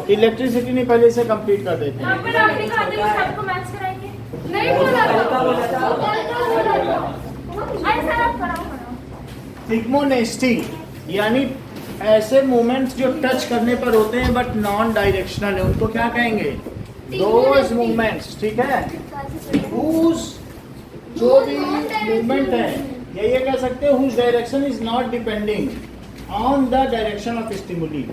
Electricity नहीं, पहले इसे कंप्लीट कर देते हैं। आपको आपने कहा था कि सबको मैच कराएंगे। नहीं बोला ऐसा आप कराओ। थिग्मोनेस्टी यानी ऐसे मूवमेंट्स जो टच करने पर होते हैं बट नॉन डायरेक्शनल है, उनको क्या कहेंगे? दोज मूवमेंट्स, ठीक है, whose जो भी मूवमेंट है या ये कह सकते हैं whose direction is not depending on the direction of stimuli.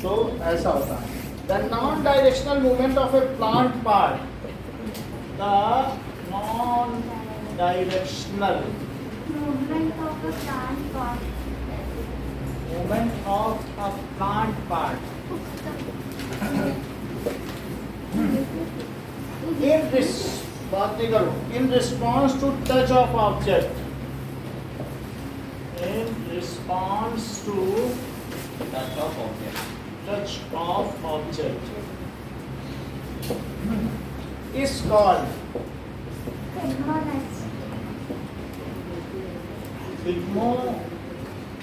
तो ऐसा होता है the non directional movement of A plant part, the non directional movement of a plant part, movement of a plant part in this बात नहीं करो, in response to touch of object, in response to touch of object is called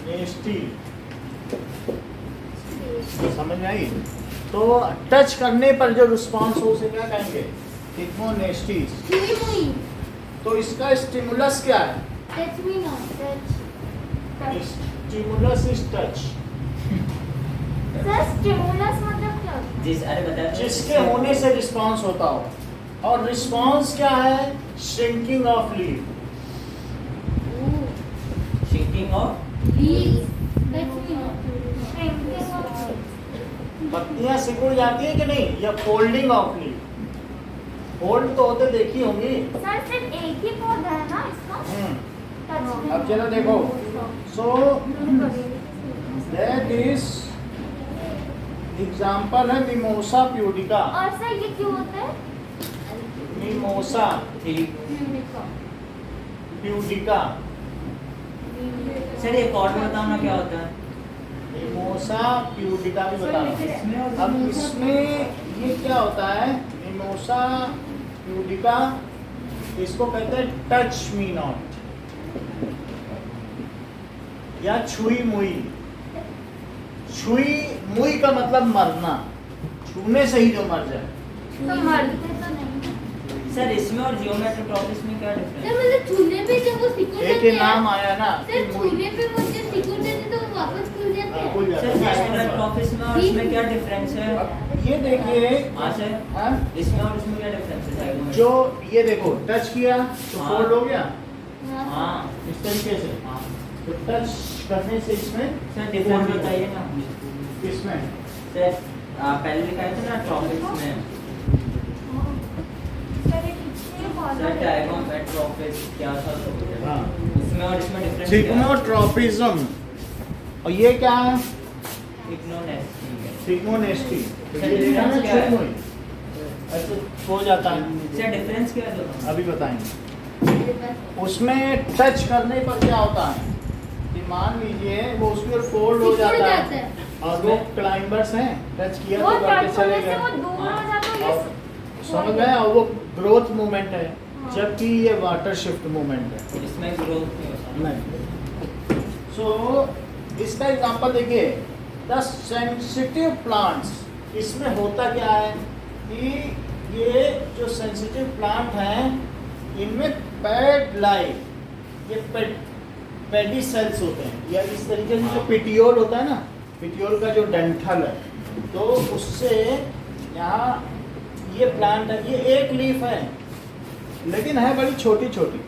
thigmonasty. समझ में आई? तो touch करने पर जो response हो उसे क्या कहेंगे? थिग्मोनेस्टी। तो इसका स्टिमुलस क्या है? Touch me not touch. Stimulus is touch. Sir stimulus मतलब क्या? जिसके होने से रिस्पॉन्स होता हो, और रिस्पॉन्स क्या है? Shrinking of leaf. Shrinking of leaves. Touch me not shrinking of पत्तियां सिकुड़ जाती है कि नहीं? या फोल्डिंग ऑफ लीफ। फोल्ड तो होते देखी होंगी। सर सिर्फ एक ही पौधा है ना इसका? टच। अब चलो देखो, सो दैट इज एग्जांपल है मिमोसा प्यूडिका। और सर ये क्यों होता है? Mimosa pudica. सर एक और बताओ ना क्या होता है? मिमोसा प्यूडिका भी बताना। अब इसमें ये क्या होता है? मिमोसा प्यूडिका, इसको कहते हैं टच मी नॉट या छुई मुई। छुई मुई का मतलब मरना, छूने से ही जो मर जाए। तो मरते तो नहीं। सर इसमें और जियोमेट्रोट्रॉपिस में क्या डिफरेंस सर मतलब छूने पे जब वो सिकुड़ एक जाते ही हैं। नाम आया ना सर छूने पे वो जब सिकुड़ जाते हैं तो वो वापस खुल जाते हैं। खुल सर जाता है। जियोमेट्रोट्रॉपिस में और इसमें क्या डिफरेंस है? अब ये देखिए, हाँ सर, हाँ? इसमें और इसमें क्या डिफरेंस है? जो ये देखो टच किया तो हाँ। फोल्ड हो गया हाँ इस तरीके से। हाँ तो टच करने से इसमें सर डिफरेंस बताइए ना। इसमें सर पहले लिखा था ना ट्रॉपिक्स में, सर ये पीछे बहुत सर टाइगोमेट्रोपिस क्या था? हाँ। इसमें और इसमें डिफरेंस क्या है? थिग्मोट्रॉपिज्म, और ये क्या है? थिग्मोनेस्टी। थिग्मोनेस्टी। सर डिफरेंस क्या है? ऐसे हो जाता है। सर डिफरेंस क्या है दोनों? अभी बताएंगे। उसमें टच करने पर क्या होता है कि मान लीजिए वो उसकी ओर फोल्ड हो सिकुड़ जाता जाता है, है। और वो क्लाइंबर्स हैं, टच किया वो तो करके टच चले होने से वो गए। दूर हो जाता है। और समझ गए? और वो ग्रोथ मूवमेंट है, हाँ। जबकि ये वाटर शिफ्ट मूवमेंट है। इसमें ग्रोथ नहीं होता। नहीं। सो इसका एग्जांपल देखिए, द सेंसिटिव प्लांट्स। इसमें होता क्या है कि ये जो सेंसिटिव प्लांट हैं इनमें पैड लाइक, ये पेडी सेल्स होते हैं, या इस तरीके से जो पिटियोल होता है ना, पिटियोल का जो डंठल है, तो उससे यहाँ ये प्लांट है, ये एक लीफ है लेकिन है बड़ी छोटी छोटी।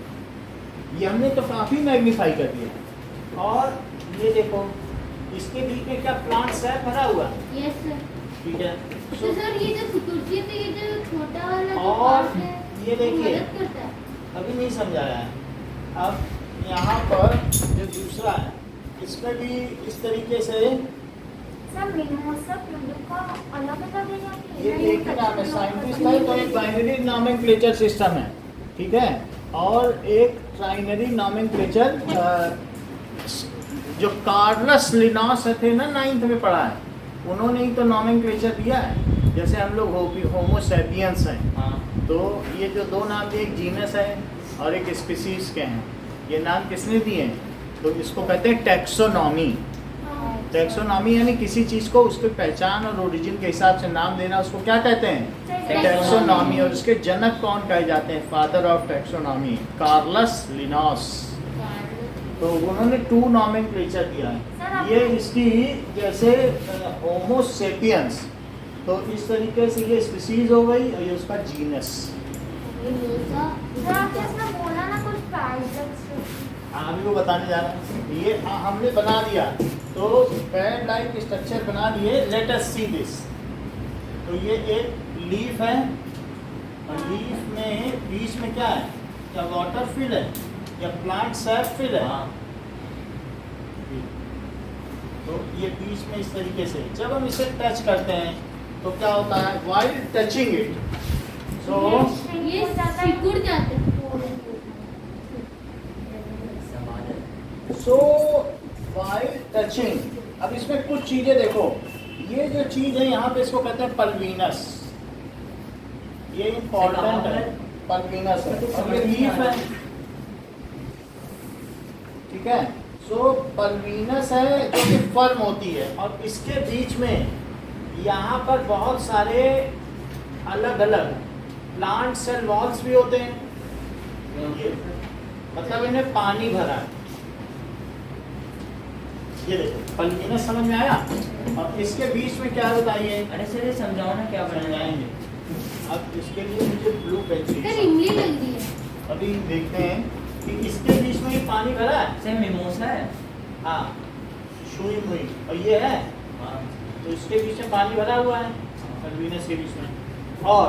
ये हमने तो काफ़ी मैग्नीफाई कर दिया। और ये देखो इसके बीच में क्या प्लांट है भरा हुआ, यस सर। ठीक है। तो सर ये जो सिकुड़ती है तो ये जो छोटा वाला जो और पार्ट है ये देखिए, मदद करता है। अभी नहीं समझाया है। अब यहाँ पर जो दूसरा है इसमें भी इस तरीके से सर मिमोसा प्यूडिका अलग-अलग है या फिर ये एक ही नाम है, साइंटिस्ट है तो एक बाइनरी नॉमेनक्लेचर सिस्टम है, ठीक है, और एक ट्राइनरी नॉमेनक्लेचर जो कार्लस लिनॉस थे ना 9th में पढ़ा है, उन्होंने ही तो नॉमेनक्लेचर दिया है। जैसे हम लोग होमो सैपियंस हैं, हाँ तो ये जो दो नाम दिए, एक जीनस है और एक स्पीसीज के हैं, ये नाम किसने दिए? तो इसको कहते हैं टैक्सोनॉमी। टैक्सोनॉमी यानी किसी चीज को उसके पहचान और ओरिजिन के हिसाब से नाम देना, उसको क्या कहते हैं? टैक्सोनॉमी। और उसके जनक कौन कहे जाते हैं? Father of taxonomy Carolus Linnaeus. तो उन्होंने 2 नॉमेनक्लेचर दिया है। ये इसकी जैसे होमो सेपियंस, तो इस तरीके से ये स्पीसीज हो गई और ये उसका जीनस। सर आपने इसमें बोला ना कुछ पैराडाक्स। अभी वो बताने जा रहा हूँ। ये हमने बना दिया, तो पैड लाइक स्ट्रक्चर बना दिए। Let us see this. तो ये एक लीफ है और लीफ में बीच में क्या है? क्या वाटर फिल है या प्लांट सैप फिल है? तो ये बीच में इस तरीके से जब हम इसे टच करते हैं तो क्या होता है? व्हाइल टचिंग इट, सो ये सिकुड़ जाते हैं। सो व्हाइल टचिंग। अब इसमें कुछ चीजें देखो, ये जो चीज है यहाँ पे इसको कहते हैं पल्वीनस। ये इम्पोर्टेंट है, पल्वीनस है और ये लीफ है, ठीक है। सो पल्वीनस है जो कि फर्म होती है और इसके बीच में यहाँ पर बहुत सारे अलग अलग प्लांट सेल वॉल्स भी होते हैं। ये मतलब इन्हें पानी भरा है। ये देखो पल्वीनस समझ में आया। और इसके बीच में क्या बताइए? अरे सर ये समझाओ ना क्या बनाना है। समझाएंगे। अब इसके लिए मुझे ब्लू पेंसिल सर इमली लग रही है। अभी देखते हैं कि इसके बीच में ये पानी भरा है। सर मिमोसा है। हाँ, शुई मुई, और ये है। हाँ। तो इसके बीच में पानी भरा हुआ है, पल्वीनस के बीच में। और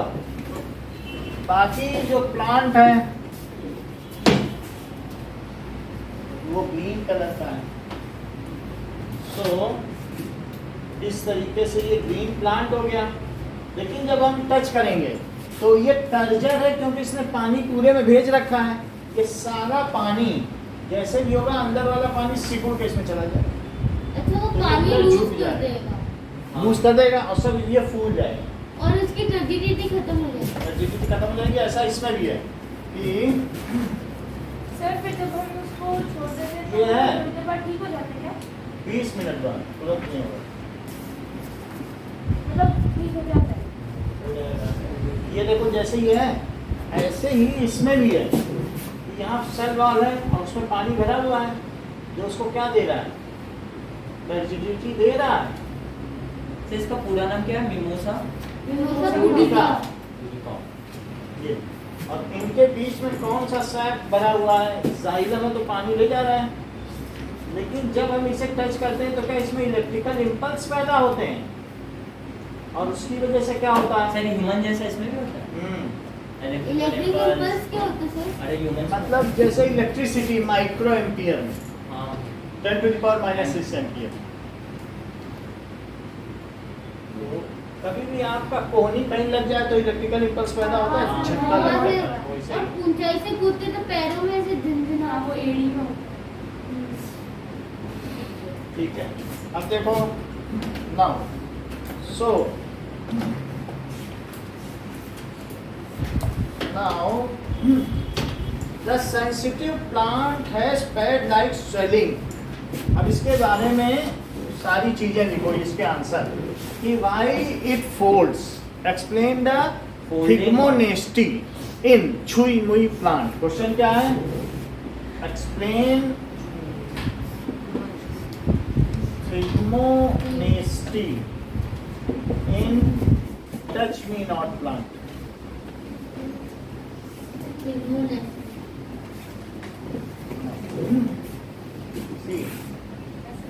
बाकी जो प्लांट है वो ग्रीन कलर का है। तो इस तरीके से ये ग्रीन प्लांट हो गया। लेकिन जब हम टच करेंगे तो ये टर्जर है, क्योंकि इसने पानी पूरे में भेज रखा है। ये सारा पानी जैसे भी होगा अंदर वाला पानी सिकुड़ के इसमें चला जाएगा। अच्छा वो तो पानी ये लूज छूट कर जाएगा। देगा लूज कर देगा और सब ये फूल जाएगा और उसकी टर्जिडिटी खत्म हो जाएगी। एसिडिटी खत्म हो जाएगी। ऐसा इसमें भी है कि सर फिर जब हम उसको छोड़ देते हैं ये है। थोड़ी देर बाद ठीक हो जाता है क्या? 20 मिनट बाद, तुरंत नहीं होगा। मतलब ठीक हो जाता है। ये देखो जैसे ये है ऐसे ही इसमें भी है। यहाँ सेल वॉल है और उसमें पानी भरा हुआ है जो उसको क्या दे रहा है? एसिडिटी दे रहा है। सर इसका पूरा नाम क्या है? Mimosa mimosa pudica. पुडिका। ये और इनके बीच में कौन सा सैप भरा हुआ है? जाइलम में तो पानी ले जा रहा है। लेकिन जब हम इसे टच करते हैं तो क्या इसमें इलेक्ट्रिकल इम्पल्स पैदा होते हैं और उसकी वजह से क्या होता है? सर ह्यूमन जैसा इसमें भी होता है। इलेक्ट्रिक इम्पल्स क्या होता है सर? अरे ह्यूमन मतलब जैसे इलेक्ट्रिसिटी माइक्रो एम्पियर में हाँ 10⁻⁻6 एम्पियर। तो कभी भी आपका कोहनी कहीं लग जाए तो इलेक्ट्रिकल इम्पल्स पैदा होता है, झटका लगता है। वैसे और ही। ऊंचाई से कूदते तो पैरों में ऐसे झनझना वो एड़ी में होता ठीक है, अब देखो now so now the sensitive plant has pad like swelling। अब इसके बारे में सारी चीजें लिखो इसके आंसर कि why it folds, explain the thigmonesty in छुई मुई plant। क्वेश्चन क्या है? explain thigmonesty in touch me not plant। है। See,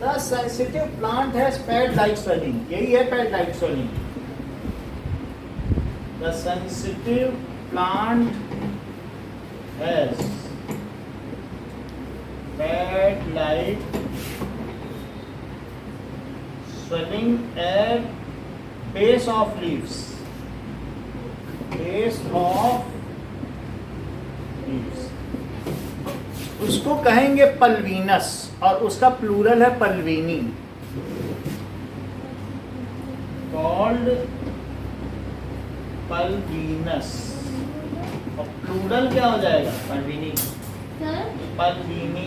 the sensitive plant has pad-like swelling। यही है pad-like swelling। The sensitive plant has pad-like swelling at base of leaves। Base of उसको कहेंगे पल्वीनस और उसका प्लूरल है पल्वीनी। कॉल्ड पल्वीनस और प्लूरल क्या हो जाएगा? परवीनी। सर पल्वीनी।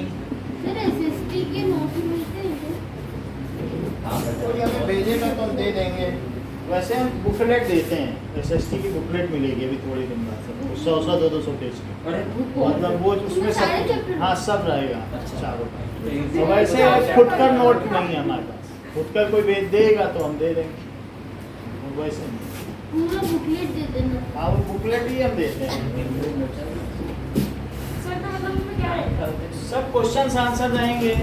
सर एसएसटी के नोट्स मिलते हैं हाँ, कोई हमें भेजेगा तो हम दे देंगे। वैसे हम बुकलेट देते हैं, एसएसटी की बुकलेट मिलेगी अभी थोड़ी दिन बाद, 100 200 पेज की, अरे मतलब वो उसमें सारे सब, chapter? हाँ सब रहेगा अच्छा। चारों। तो ये तो वैसे फुटकर नोट नहीं है हमारे पास, फुटकर कोई भेज देगा तो हम दे देंगे, वो वैसे नहीं। पूरा बुकलेट दे देना। हाँ वो बुकलेट ही हम देते हैं। सर का मतलब उसमें क्या है? सब क्वेश्चन आंसर रहेंगे,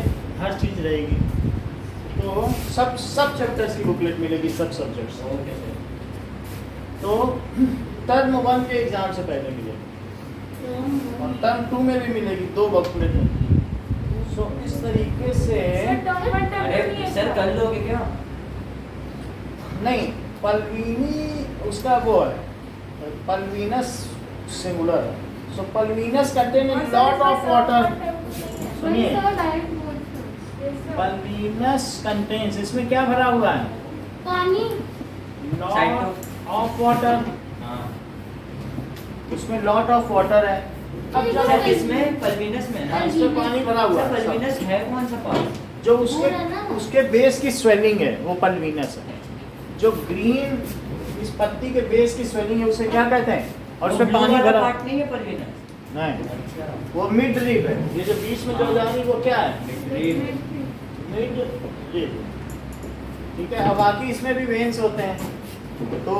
हर चीज रहेगी, तो सब चैप्टर्स की बुकलेट मिलेगी, सब सब्जेक्ट्स। Okay sir. तो टर्म 1 के एग्जाम से पहले मिलेगी और टर्म 2 में भी मिलेगी, 2 बुकलेट मिलेगी। सो इस तरीके से अरे सर कर लोगे क्या? नहीं, पल्विनी उसका वो है, पल्विनस सिंगुलर है। So pulvinus contain lot of water. सुनिए, पल्विनस कंटेन्स, इसमें क्या भरा हुआ है? पानी। लॉट ऑफ वाटर, हाँ उसमें लॉट ऑफ वाटर है। अब जब सर इसमें पल्विनस में ना, हाँ, इसमें पानी भरा हुआ सर है। पल्विनस है कौन सा पार्ट? जो वो है ना। उसके बेस की स्वेलिंग है वो पल्विनस है। जो ग्रीन इस पत्ती के बेस की स्वेलिंग है उसे क्या कहते हैं? और उसमें पानी भरा पार्ट नहीं है पल्विनस? नहीं, अच्छा वो मिड रिब है। ये जो बीच में जो जा रही है वो क्या है? Mid rib. ठीक है, अब बाकी इसमें भी वेन्स होते हैं, तो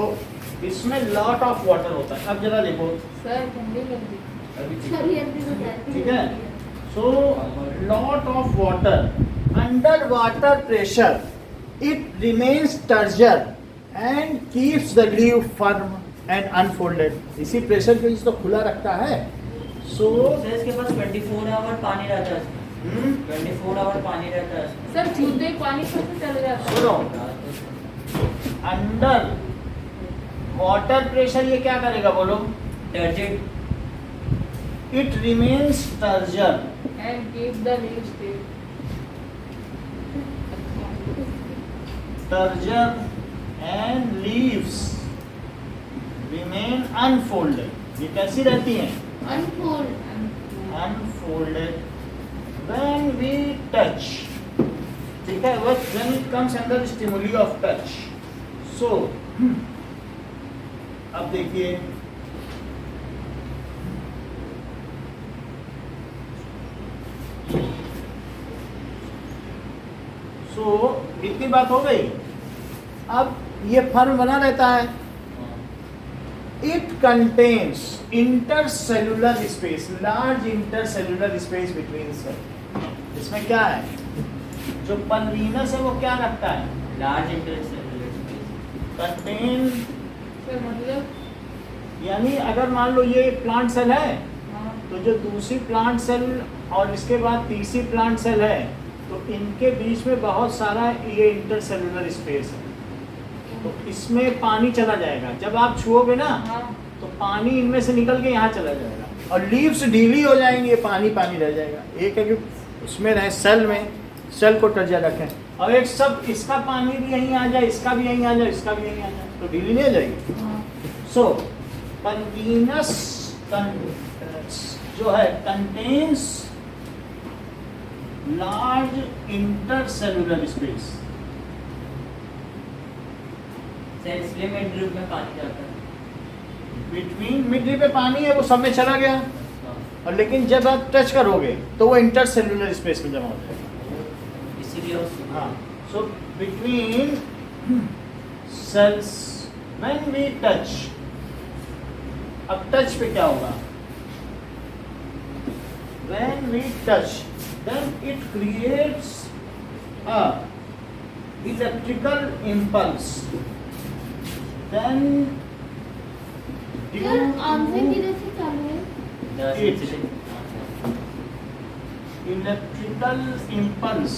इसमें लॉट ऑफ वाटर होता है। अब जरा देखो, सर ठंडी लग रही। अभी सर ये भी बताती ठीक है। So lot of water under water pressure, it remains turgor and keeps the leaf firm and unfolded. इसी प्रेशर के तो खुला रखता है। सो सर इसके पास 24 आवर पानी रहता है इसमें। 24 आवर पानी रहता है इसमें। सर छूते ही पानी कैसे चले जाता है? सुनो, अंडर वाटर प्रेशर ये क्या करेगा बोलो? Turgid. It remains turgor and keep the leaves still. Turgor and leaves remain unfolded. ये कैसी रहती हैं? Unfold. Unfolded when we touch. ठीक है, when it comes under the stimuli of touch. So अब देखिए, इतनी बात हो गई। अब ये फर्म बना रहता है। It contains intercellular space, large intercellular space between cells. इसमें क्या है? जो पल्विनस है वो क्या रखता है? Large intercellular space. Contain, sir मतलब यानी अगर मान लो ये एक प्लांट सेल है, हाँ। तो जो दूसरी प्लांट सेल और इसके बाद तीसरी प्लांट सेल है, तो इनके बीच में बहुत सारा ये इंटरसेलुलर स्पेस है। तो इसमें पानी चला जाएगा, जब आप छुओगे ना हाँ। तो पानी इनमें से निकल के यहाँ चला जाएगा और लीव्स ढीली हो जाएंगी, पानी पानी रह जाएगा। एक है कि उसमें रहे सेल में, सेल को टर्जर रखें, और एक सब इसका पानी भी यहीं आ जाए, इसका भी यहीं आ जाए, इसका भी यहीं आ जाए, तो ढीली नहीं हो जाएगी। हाँ। सो पल्विनस जो है contains large intercellular space. Sir इसलिए मिड ड्रिप में पानी जाता है। बिटवीन मिड पे पानी है, वो सब में चला गया, हाँ। और लेकिन जब आप टच करोगे तो वो इंटरसेलुलर स्पेस में जमा हो जाएगा। इसीलिए उस हाँ, so between cells when we touch. अब टच पे क्या होगा? When we touch then it creates a electrical impulse. Then sir answer किधर से चालू है? इलेक्ट्रिकल इम्पल्स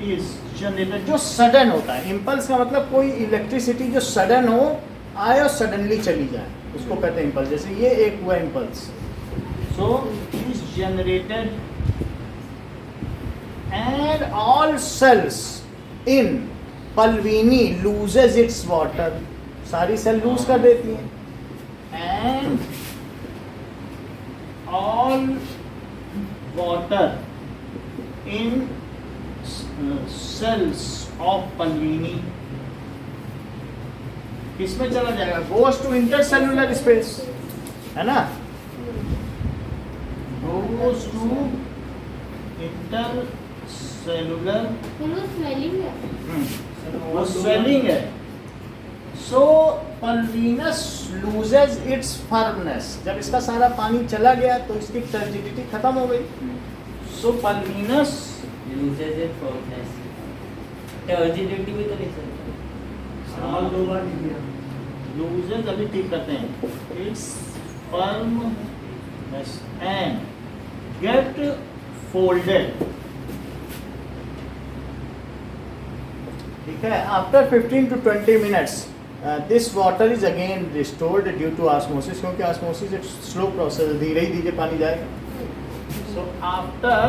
इज जनरेटेड, जो सडन होता है। इम्पल्स का मतलब कोई इलेक्ट्रिसिटी जो सडन हो, आए और सडनली चली जाए, उसको कहते हैं इम्पल्स। जैसे ये एक हुआ impulse. So is generated and all cells in pulvini loses its water. सारी सेल लूज कर देती हैं। And all water in cells of pulvini किसमें चला जाएगा? गोज टू इंटरसेलुलर स्पेस, है ना? गोज टू इंटरसेलुलर, वो स्वेलिंग है। So pulvinus loses its firmness, जब इसका सारा पानी चला गया तो इसकी टर्जिडिटी खत्म हो गई। So pulvinus loses its firmness. Turgidity भी तो लिख सकते हैं। सवाल दो बार लिख दिया। लूजेज अभी ठीक करते हैं। It's firmness and get folded, ठीक है। After 15 to 20 minutes this water is again restored due to osmosis, क्योंकि ऑस्मोसिस एक स्लो प्रोसेस, धीरे ही धीरे पानी जाएगा। सो आफ्टर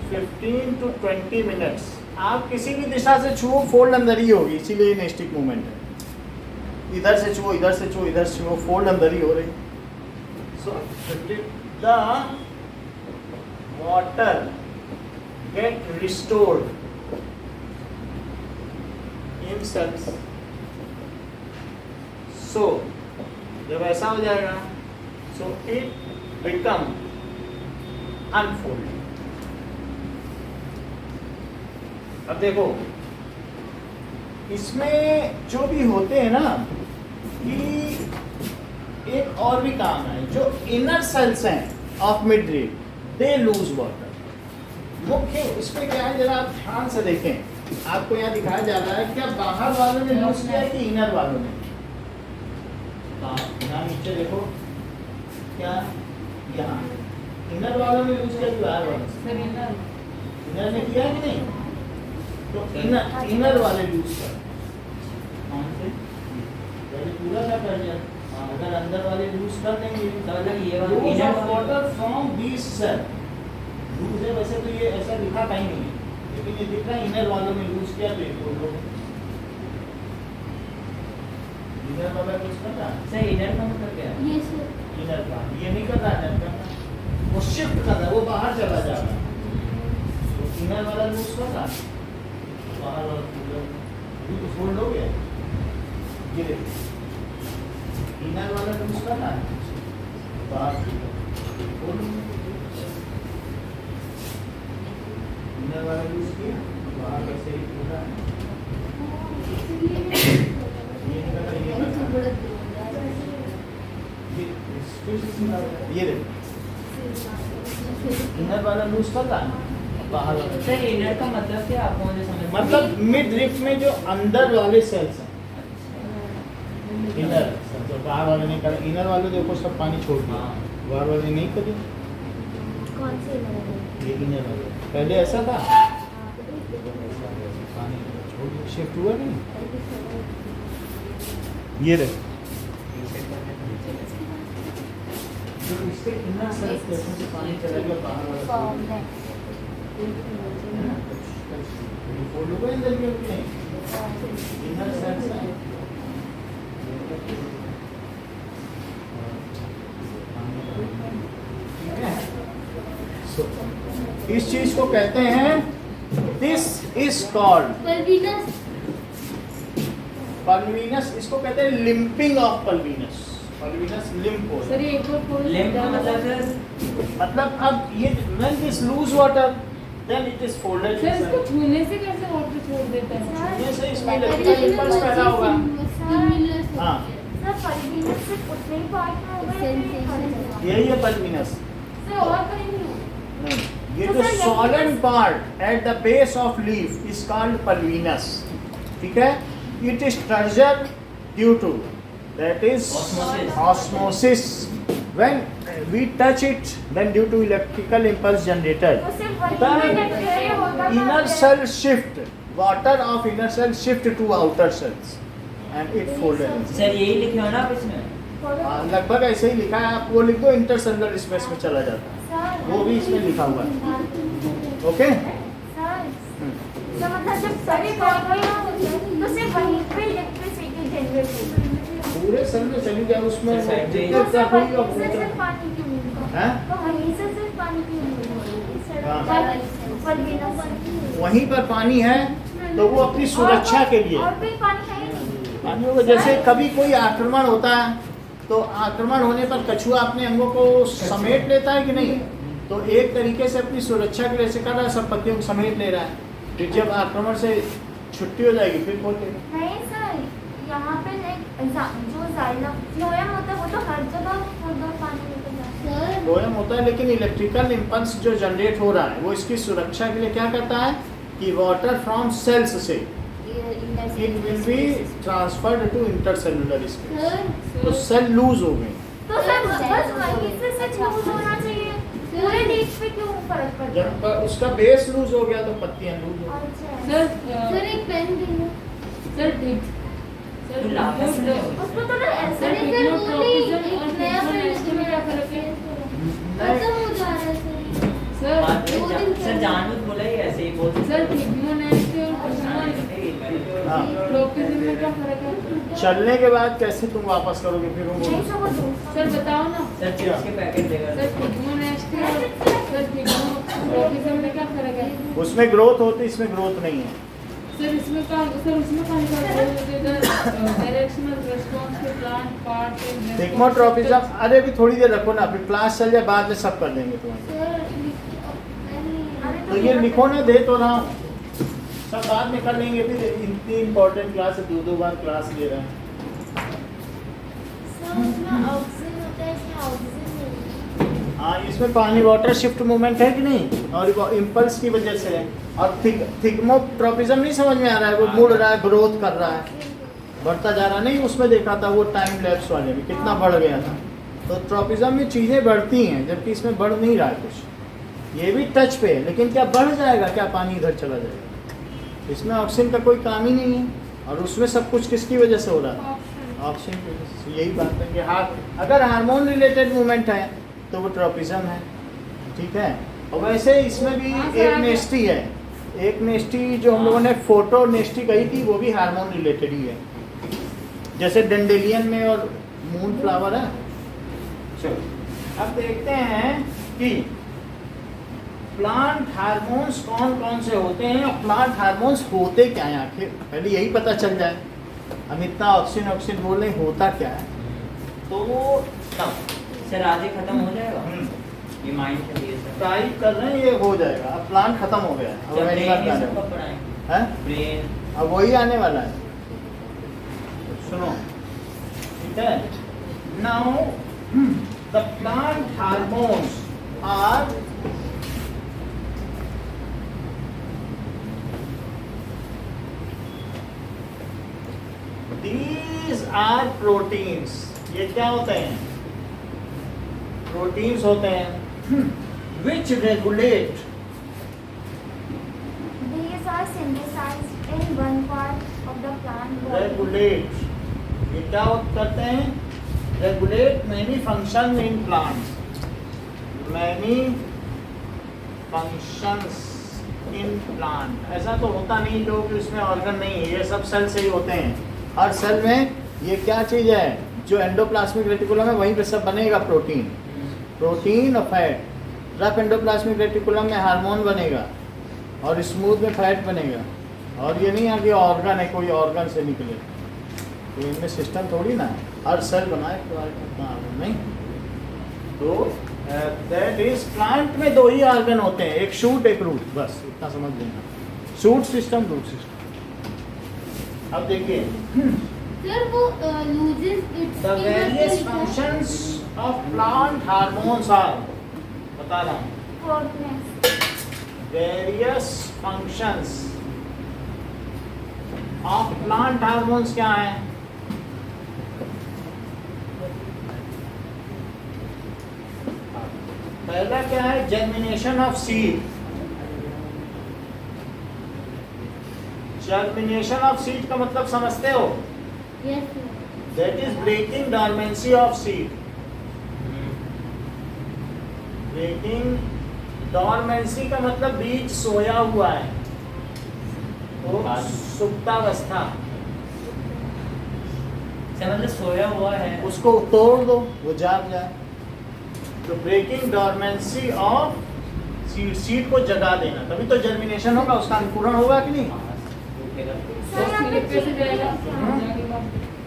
15 to 20 minutes आप किसी भी दिशा से छुओ, फोल्ड अंदर ही होगी, इसीलिए नेस्टिक मूवमेंट है। इधर से छुओ, इधर से छुओ, इधर से छुओ, फोल्ड अंदर ही हो रही। So the water get restored in cells. So जब ऐसा हो जाएगा, सो इट बिकम अनफोल्ड। अब देखो इसमें जो भी होते हैं ना, कि एक और भी काम है, जो इनर सेल्स हैं ऑफ मिडरीफ दे लूज वाटर। मुख्य इसमें क्या है, जरा आप ध्यान से देखें, आपको यहाँ दिखाया जा रहा है, क्या बाहर वालों ने लूज किया है कि इनर वालों ने? यहाँ नीचे देखो, क्या यहाँ इनर वालों ने लूज किया कि बाहर वालों ने? इनर ने किया कि नहीं? तो इनर वाले लूज कर, कौन से? पहले पूरा क्या कर दिया? अगर अंदर वाले लूज कर देंगे तो ये water from this cell loose है। वैसे तो ये ऐसा लिखा कहीं नहीं है, लेकिन ये दिख रहा है इनर वालों में लूज किया, तो ये बोलो इनर वाला लूज कर रहा है। सर इनर का मतलब क्या है? ये सर इनर का ये नहीं कर रहा है, इनर का वो शिफ्ट कर रहा है, वो बाहर चला जा रहा है। तो इनर वाला लूज कर रहा है, बाहर वाला अभी तो फोल्ड हो गया। ये देखो इनर वाला लूज कर रहा है, बाहर फोल्ड। इनर वाला लूज किया, बाहर वैसे ही पूरा है। ये नहीं कर रहा, ये कर रहा है। ये देखो इनर वाला लूज कर रहा है, बाहर वाला। सर इनर का मतलब क्या आपको मुझे समझ मतलब मिड रिफ्ट में जो अंदर वाले सेल्स हैं, इनर जो बाहर वाले नहीं कर, इनर वाले देखो सब पानी छोड़ दिया, बाहर वाले नहीं कर दिया। कौन से ये इनर वाले पहले ऐसा था, पानी छोड़ दिया, शिफ्ट हुआ नहीं। ये देखो जो इसके इनर सेल्स से पानी चला गया बाहर वाला फोल्ड हो गए अंदर के नहीं, इनर सेल्स है। इस चीज को कहते हैं, दिस इज कॉल्ड पल्विनस। इसको कहते हैं limping of pulvinus. Pulvinus limp हो सर ये एक और फोल्ड लिम्प का मतलब सर मतलब अब ये when this loose water then it is folded. Sir इसको छूने से कैसे वाटर छोड़ देता है? ये से इसमें इलेक्ट्रिकल इंपल्स पैदा होगा। हाँ सर पल्विनस सिर्फ उतने ही पार्ट में होगा या फिर हर जगह? यही है पल्विनस। सर और कहीं नहीं होगा? नहीं, ये जो solid part at the base of leaf is called pulvinus, ठीक है। It is turgor due to that is osmosis. When we touch it, then due to electrical impulse generated, वो सिर्फ वही the में बैक्टीरिया होता था। inner cell shift, water of inner cell shift to outer cells and it folded. Sir यही लिखे हो ना आप इसमें? लगभग ऐसे ही लिखा है, आप वो लिख दो, इंटरसेलुलर स्पेस में चला जाता है, सर वो भी इसमें लिखा हुआ है। ओके, सर मतलब जब सभी कॉर्नर होते हैं तो सिर्फ वहीं पे इलेक्ट्रिसिटी जनरेट होती है। पूरे सेल में चली जाए उसमें सर, जितने तो तक सिर्फ हुई वहीं से और सिर्फ पानी क्यों मिलता है? हैं? तो वहीं से सिर्फ पानी क्यों मिलता है? इस सड़क ऊपर भी ना वहीं पर पानी है तो वो अपनी सुरक्षा के लिए और भी पानी है ही नहीं। पानी होगा। जैसे कभी कोई आक्रमण होता है तो आक्रमण होने पर कछुआ अपने अंगों को समेट लेता है कि नहीं, तो एक तरीके से अपनी सुरक्षा के लिए ऐसे कर रहा है, सब पत्तियों को समेट ले रहा है, फिर जब आक्रमण से छुट्टी हो जाएगी फिर खोल देगा। नहीं सर, यहाँ पे एक जो फ्लोएम होता है वो तो हर जगह पानी लेकर जाता है। फ्लोएम होता है, लेकिन इलेक्ट्रिकल इम्पल्स जो जनरेट हो रहा है वो इसकी सुरक्षा के लिए क्या करता है कि वाटर फ्रॉम सेल्स से it will be transferred to intercellular space, तो सेल लूज हो गए। तो सर बस वहीं से सिर्फ लूज होना चाहिए, पूरे लीफ पे क्यों फर्क पड़ता है? जब उसका बेस लूज हो गया तो पत्तियां लूज हो गई। अच्छा सर एक पेन दे दो सर ठीक तो लापस नहीं होगा। उसको तो ना ऐसे सर नहीं टेक्नोट्रॉपिज्म और टेक्नोनेस्टी में क्या फर्क है? खत्म हो जा रहा है सर बात में सर जानबूझ बोला ही ऐसे ही बोल सर टेक्नोनेस्टी और हाँ। टेक्नोट्रॉपिज्म में क्या फर्क है? चलने के बाद कैसे तुम वापस करोगे फिर वो नहीं सब वो सर बताओ ना। सर चिप्स के पैकेट देगा। सर टेक्नोनेस्टी और सर टेक्नोट्रॉपिज्म में क्या फर्क है? उसमें ग्रोथ होती है, इसमें ग्रोथ नहीं है। सर इसमें कहाँ डायरेक्शनल रिस्पांस के प्लांट पार्ट टेक्नोट्रॉपिज्म, अरे भी थोड़ी देर रखो ना, फिर क्लास चल जाए बाद में सब कर देंगे तुम्हारे। तो ये लिखो ना, दे तो रहा हूँ, सब बाद में कर लेंगे। फिर इतनी इम्पोर्टेंट क्लास है, दो बार क्लास ले रहे हैं। हाँ, इसमें पानी वाटर शिफ्ट मूवमेंट है कि नहीं, और इम्पल्स की वजह से है। और थिग्मोट्रॉपिज्म नहीं समझ में आ रहा है, वो मुड़ रहा है, ग्रोथ कर रहा है, बढ़ता जा रहा नहीं। उसमें देखा था वो टाइम लैप्स वाले में कितना बढ़ गया था। तो ट्रॉपिज्म में चीज़ें बढ़ती हैं, जबकि इसमें बढ़ नहीं रहा है कुछ। ये भी टच पे है, लेकिन क्या बढ़ जाएगा, क्या पानी इधर चला जाएगा? इसमें ऑक्सीजन का कोई काम ही नहीं है, और उसमें सब कुछ किसकी वजह से हो रहा है? ऑक्सीजन की वजह से। यही बात है कि अगर हार्मोन रिलेटेड मूवमेंट है तो वो ट्रॉपिज्म है, ठीक है। और वैसे इसमें भी एक नेस्टी है, एक नेस्टी जो हम लोगों ने फोटो नेस्टी कही थी, वो भी हार्मोन रिलेटेड ही है, जैसे डेंडेलियन में और मून फ्लावर है। चलो अब देखते हैं कि प्लांट हार्मोन्स कौन कौन से होते हैं, और प्लांट हार्मोन्स होते क्या हैं आखिर, पहले यही पता चल जाए। हम इतना ऑक्सीजन बोल रहे हैं, होता क्या है? तो सर आज ही खत्म हो जाएगा ये माइंड के लिए सर। ट्राई कर रहे हैं, ये हो जाएगा। अब प्लान खत्म हो गया है, अब सर पहली बार ब्रेन आने सब वाला कब पढ़ाएंगे? है, ब्रेन अब वही आने वाला है। सुनो, ठीक है। Now the plant hormones are these are proteins। ये क्या होते हैं? प्रोटीन्स होते हैं which regulate These are synthesized in one part of the plant body. regulate, ये क्या करते हैं? Regulate many functions in plants, many functions in plant। ऐसा तो होता नहीं जो कि उसमें ऑर्गन नहीं है, ये सब सेल से ही होते हैं। हर सेल में ये क्या चीज़ है, जो एंडोप्लाज्मिक रेटिकुलम है वहीं पे सब बनेगा, प्रोटीन और फैट। रफ एंडोप्लाज्मिक रेटिकुलम में हार्मोन बनेगा और स्मूथ में फैट बनेगा। और ये नहीं है कि ऑर्गन है, कोई ऑर्गन से निकले, तो इनमें सिस्टम थोड़ी ना है, हर सेल बनाए तो ऑर्गन नहीं। तो दैट इज प्लांट में दो ही ऑर्गन होते हैं, एक शूट एक रूट, बस इतना समझ लेना। Shoot system, root system. अब देखिए Sir, वो loses its the various functions of plant hormones are, बता रहा हूँ, importance. Various functions of plant hormones क्या है? पहला क्या है? Germination of seed. Germination of seed का मतलब समझते हो? Yes, sir. That is breaking dormancy of seed. Breaking dormancy का मतलब बीज सोया हुआ है, तो सुप्तावस्था, सर मतलब सोया हुआ है उसको तोड़ दो, वो जाग जाए। तो ब्रेकिंग डॉर्मेंसी ऑफ सीड को जगा देना, तभी तो जर्मिनेशन होगा, उसका अंकुरण होगा कि नहीं। सर यहाँ पे कैसे जाएगा?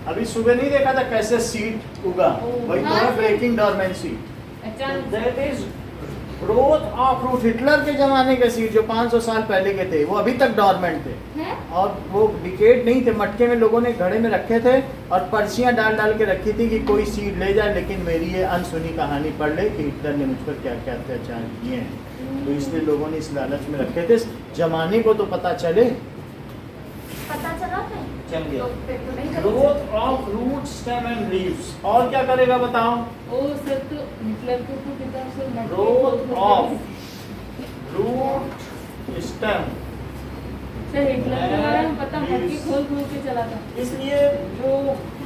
अभी सुबह नहीं देखा था कैसे सीड उगा, वही तो है ब्रेकिंग डोरमेंसी। अचानक that is growth of root. Hitler के जमाने के सीड जो 500 साल पहले के थे, वो अभी तक डोरमेंट थे, है? और वो डिकेड नहीं थे, मटके में लोगों ने घड़े में रखे थे और पर्चियां डाल डाल के रखी थी कि कोई सीड ले जाए। लेकिन मेरी ये अनसुनी कहानी पढ़ ले कि हिटलर ने मुझ पर क्या क्या अत्याचार किए हैं, तो इसलिए लोगों ने इस लालच में रखे थे। जमाने को तो पता चले। पता चला फिर? चल गया। तो फिर तो नहीं करेंगे। Growth of root stem and leaves. और क्या करेगा बताओ? ओ सर तो हिटलर को तो कितना सर मटके ग्रोथ खोल ऑफ खोल रूट स्टेम। सर हिटलर के बारे में पता, मटके खोल खोल के चला था। इसलिए वो,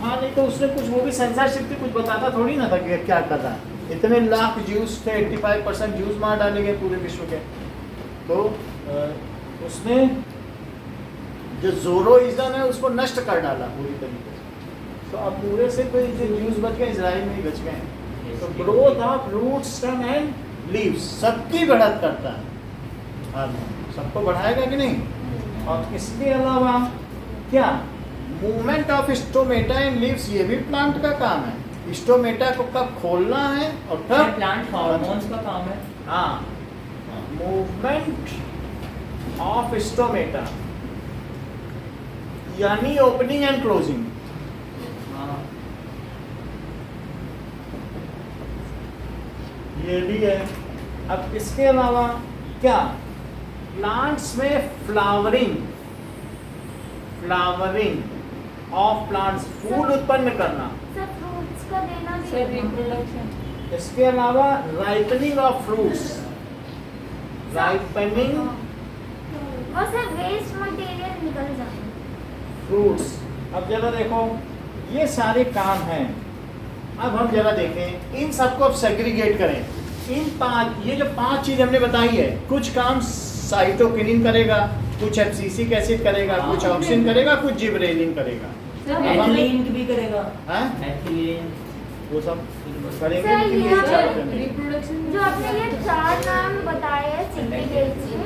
हाँ नहीं तो उसने कुछ, वो भी सेंसरशिप थी, कुछ बताता थोड़ी ना था कि क्या कर रहा है। इतने लाख ज्यूज थे, 85% ज्यूज मार डाले गए पूरे विश्व के। तो उसने जो ज़ोरोइज़्म है उसको नष्ट कर डाला पूरी तरीके से। तो अब पूरे से कोई जो ज्यूज बच गए, इजराइल में ही बच गए हैं। तो growth of root stem and leaves सबकी बढ़त करता है, हार्मोन सबको बढ़ाएगा कि नहीं। और इसके अलावा क्या, movement of stomata and leaves, ये भी प्लांट का काम है। स्टोमेटा को कब खोलना है और कब, प्लांट हार्मोन्स का काम है। हाँ, मूवमेंट ऑफ स्टोमेटा यानी ओपनिंग एंड क्लोजिंग। हाँ, ये भी है। अब इसके अलावा क्या, प्लांट्स में फ्लावरिंग ऑफ प्लांट्स, फूल उत्पन्न करना। सर फ्रूट्स का देना भी सर है। रिप्रोडक्शन। इसके अलावा राइपनिंग ऑफ फ्रूट्स, राइपनिंग वो सर वेस्ट मटेरियल निकल जाता है। फ्रूट्स। अब जरा देखो, ये सारे काम हैं। अब हम जरा देखें इन सबको, अब सेग्रीगेट करें। इन 5, ये जो 5 चीज़ हमने बताई है, कुछ काम साइटोकिनिन करेगा, कुछ एब्सिसिक एसिड करेगा, कुछ ऑक्सिन करेगा, कुछ जिबरेलिन करेगा। सर एथिलीन भी करेगा। हैं? एथिलीन वो सब करेंगे सर, लेकिन ये ये चार करने। रिप्रोडक्शन जो आपने ये 4 नाम बताए हैं सिग्निफिकेंस के,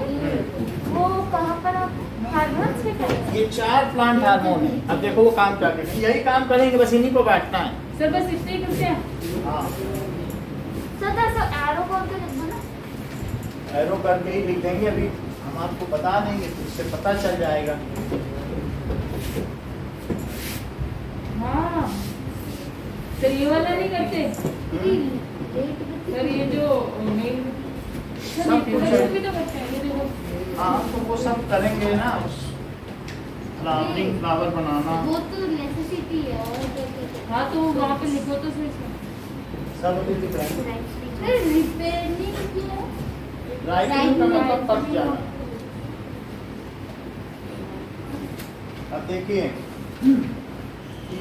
वो कहाँ पर आप हार्मोन्स के करेंगे? ये 4 प्लांट हार्मोन है। अब देखो वो काम क्या करेंगे, यही काम करेंगे, बस इन्हीं को बैठना है। सर बस इतने ही करते हैं। हाँ, सर तो एरो करके लिख दो ना। एरो करके ही लिख देंगे, अभी हम आपको बता देंगे तो उससे पता चल जाएगा। हाँ सर ये वाला नहीं करते सर, ये जो मेन सब कुछ है। भी तो करते हैं, ये देखो। हाँ तो वो सब करेंगे ना, फ्लावरिंग, फ्लावर बनाना, वो तो नेसेसिटी है और क्या हाँ तो वहाँ पे लिखो तो सर इसमें। सब अभी दिख रहे हैं। सर रिपेयरिंग क्या है? राइटिंग का मतलब पक जाना। अब देखिए कि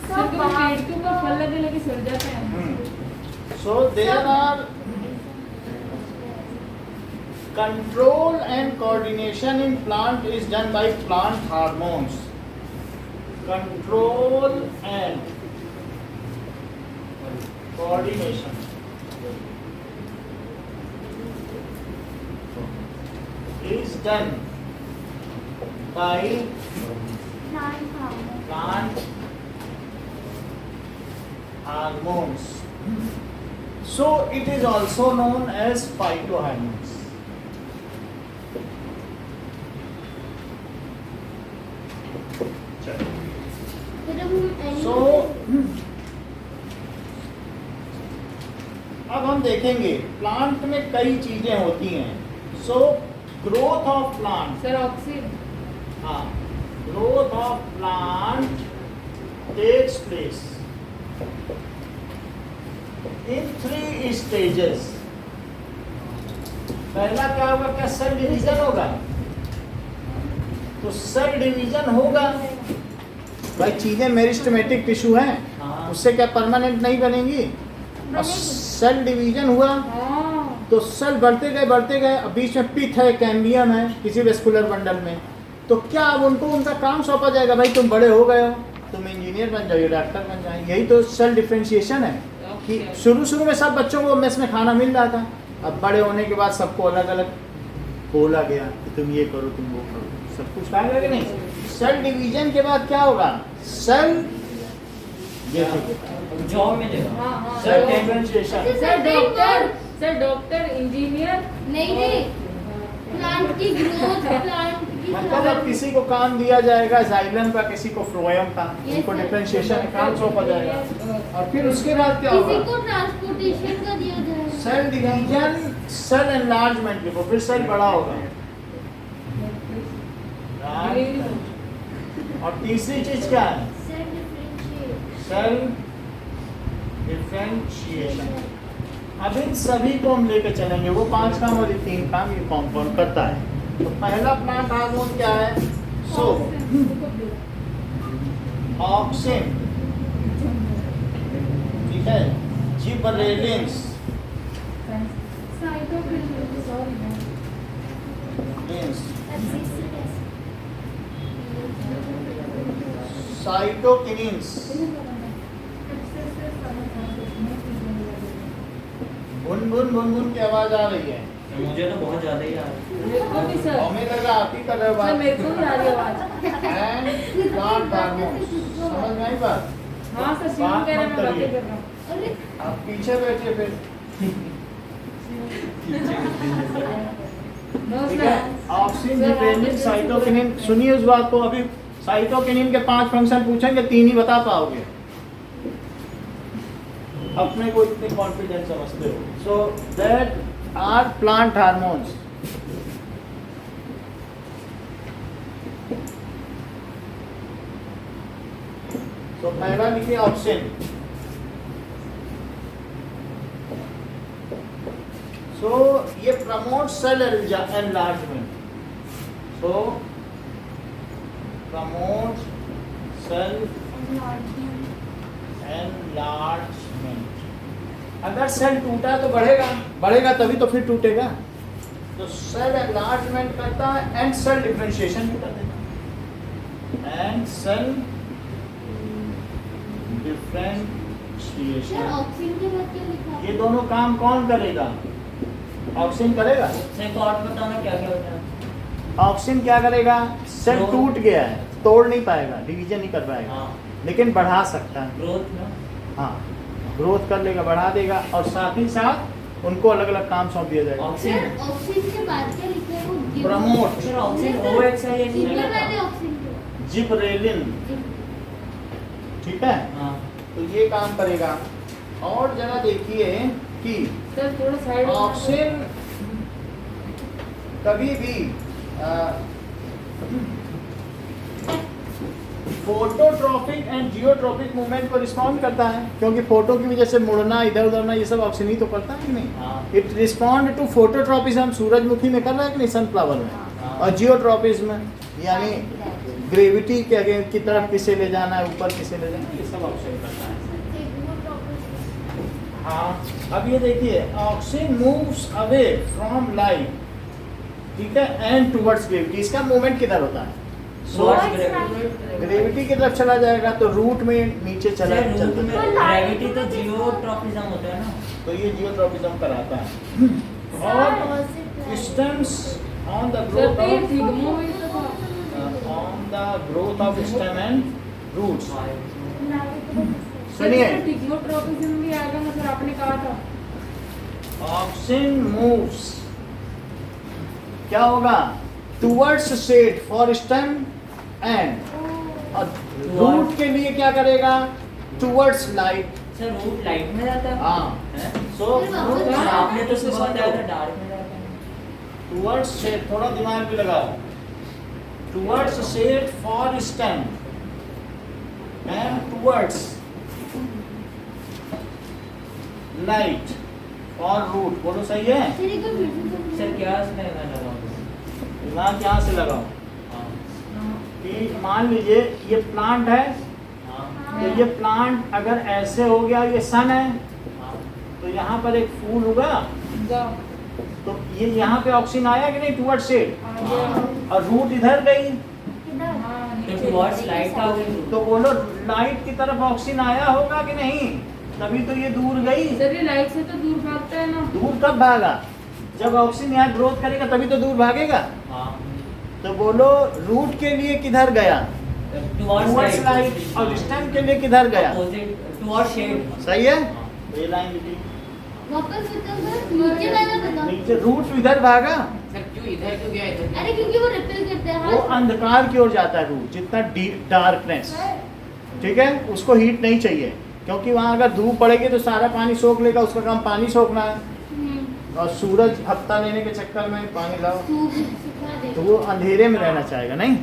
सर कभी पेड़ के ऊपर फल लगे लगे सड़ जाते हैं। so there are control and coordination in plant is done by plant hormones. Control and coordination is done by plant hormone. plant hormones. So it is also known as phytohormones. So अब हम देखेंगे plant में कई चीजें होती हैं। So growth of plant, sir oxygen. हाँ, growth of plant takes place in 3 stages. पहला क्या होगा, क्या सेल डिवीजन होगा? तो सेल डिवीजन होगा भाई, चीजें मेरिस्टेमेटिक टिश्यू हैं, हाँ। उससे क्या परमानेंट नहीं बनेंगी। और सेल डिवीजन हुआ हाँ तो सेल बढ़ते गए, अब बीच में पिथ है, कैम्बियम है किसी वेस्कुलर बंडल में, तो क्या अब उनको उनका काम सौंपा जाएगा, भाई तुम बड़े हो गए हो, तुम इंजीनियर बन जाओगे, डॉक्टर बन जाएंगे। यही तो सेल डिफ्रेंशिएशन है कि शुरू में सब बच्चों को मेस में खाना मिल रहा था, अब बड़े होने के बाद सबको अलग अलग बोला गया कि तुम ये करो तुम वो करो, सब कुछ आएगा कि नहीं। सेल डिवीजन के बाद क्या होगा, सेल ये जॉब मिलेगा। हाँ हाँ cell differentiation. Sir doctor engineer नहीं नहीं, प्लांट की ग्रोथ, प्लांट की मतलब अब किसी को काम दिया जाएगा जाइलम का, किसी को फ्लोएम का, उनको डिफरेंशिएशन का काम सौंपा जाएगा। और फिर उसके बाद क्या किसी होगा, को ट्रांसपोर्टेशन का दिया जाएगा। सेल डिवीजन, सेल एनलार्जमेंट के फिर सेल बड़ा होगा। और तीसरी चीज क्या है, सेल डिफरेंशिएट। Cell differentiation. अब इन सभी को हम लेके चलेंगे, वो 5 काम और ये 3 काम ये कंपाउंड करता है। तो पहला प्लांट हार्मोन क्या है, सो ऑक्सिन, ठीक है, जिबरेलिन्स, साइटोकिनिन्स, बुन बुन बुन बुन की आवाज आ रही है, मुझे तो बहुत ज्यादा ही आ रहा है। मेरे को भी सर, हमें लगा आप ही कर रहे हो सर बात। मेरे को भी आ रही है आवाज। एंड प्लांट हार्मोन्स, समझ में आई बात। हाँ सर, शिवम कह रहे हैं, मैं बातें कर रहा हूँ। अरे आप पीछे बैठिए फिर, नो ठीक है। सर, ऑक्सिन, जिबरेलिन, साइटोकिनिन, सुनिए उस बात को। अभी साइटोकिनिन के 5 फंक्शन पूछेंगे, 3 ही बता पाओगे, अपने को इतने कॉन्फिडेंस समझते हो। So that are plant hormones. तो पहला लिखिए ऑक्सिन। सो ये promote cell enlargement, so promote cell enlargement. अगर सेल टूटा तो बढ़ेगा, बढ़ेगा तभी तो फिर टूटेगा। तो सेल एनलार्जमेंट करता है एंड सेल डिफरेंशिएशन भी कर देगा, एंड सेल डिफरेंशिएशन। ऑक्सीजन के बाद क्या लिखा है? ये दोनों काम कौन करेगा, ऑक्सीजन करेगा। एक और बताना क्या क्या होता है। ऑक्सीजन क्या करेगा, सेल ग्रोथ। टूट गया है, तोड़ नहीं पाएगा, डिवीजन नहीं कर पाएगा, हाँ, लेकिन बढ़ा सकता है। ग्रोथ ना। हाँ, ग्रोथ कर लेगा, बढ़ा देगा, और साथ ही साथ उनको अलग अलग काम सौंप दिया जाएगा। ऑक्सीजन, सर ऑक्सीजन के बाद क्या लिखा है? वो प्रमोट सर ऑक्सीजन OXI ये नहीं इसके पहले रहता। ऑक्सीजन के जिबरेलिन, ठीक है, हाँ, तो ये काम करेगा। और जरा देखिए कि सर थोड़ा साइड ऑक्सीजन कभी भी फोटोट्रॉपिक एंड जियोट्रॉपिक मूवमेंट को रिस्पॉन्ड करता है, क्योंकि फोटो की वजह से मुड़ना, इधर उधरना, ये सब ऑक्सीजन ही तो करता है कि नहीं। हाँ, इट रिस्पॉन्ड टू फोटोट्रॉपिज्म, सूरजमुखी में कर रहा है कि नहीं, सनफ्लावर में। हाँ। और जियोट्रॉपिज्म यानी ग्रेविटी के अगेंस्ट की तरफ किसे ले जाना है, ऊपर किसे ले जाना है, ये सब ऑक्सीजन करता है। हाँ, अब ये देखिए, oxygen moves away from light, ठीक है, एंड टुवर्ड्स ग्रेविटी। इसका मूवमेंट किधर होता है, Towards gravity। ग्रेविटी की तरफ चला जाएगा, तो रूट में नीचे चला सर, रूट चलता में है। ग्रेविटी तो जियोट्रॉपिज्म होता है ना। तो ये जियोट्रॉपिज्म कराता है। और stems on the sir growth तो ये ऑफ सिग्मो ही तो था। on the growth of stem and roots। Sir सुनिए, इसमें टिग्मोट्रोपिज्म भी आएगा ना सर, आपने कहा था। ऑक्सीजन मूव्स, क्या होगा, towards shade for stem and, और रूट के लिए क्या करेगा, towards light. Sir root light में जाता है। हाँ, हैं? सो सर, आपने तो सुबह बताया था डार्क में जाता है। टुवर्ड्स शेड, थोड़ा दिमाग भी लगाओ, towards shade for stem and towards light for root. बोलो सही है, सर क्या इसमें मैं लगाऊं? दिमाग यहाँ से लगाओ। हाँ, कि मान लीजिए ये प्लांट है, हाँ, तो ये प्लांट अगर ऐसे हो गया, ये सन है, हाँ। तो यहाँ पर एक फूल होगा, जाओ तो ये यहाँ पे ऑक्सीजन आया कि नहीं, टुवर्ड शेड, आ गया। और रूट इधर गई, हाँ, तो नीचे। टुवर्ड्स लाइट आ गई। तो बोलो लाइट की तरफ ऑक्सीजन आया होगा कि नहीं, तभी तो ये दूर गई। सर ये लाइट से तो दूर भागता है ना। दूर कब भागा, जब ऑक्सिन यहाँ ग्रोथ करेगा तभी तो दूर भागेगा। हाँ तो बोलो रूट के लिए किधर गया, टुवर्ड्स टुवर्ड्स लाइट, और स्टेम के लिए किधर गया, अपोजिट टुवर्ड्स शेड। सही है। तो ये लाइन लिखी, वापस बताओ सर, नीचे वाला बताओ। नीचे रूट इधर भागा, सर क्यों इधर क्यों गया इधर? अरे क्योंकि वो रिपेल करते हैं। वो अंधकार की ओर जाता है रूट, जितना डार्कनेस, ठीक है, उसको हीट नहीं चाहिए, क्योंकि वहाँ अगर धूप पड़ेगी तो सारा पानी सोख लेगा, उसका काम पानी सोखना है, और सूरज हफ्ता लेने के चक्कर में पानी लाओ तो वो अंधेरे में रहना चाहेगा नहीं।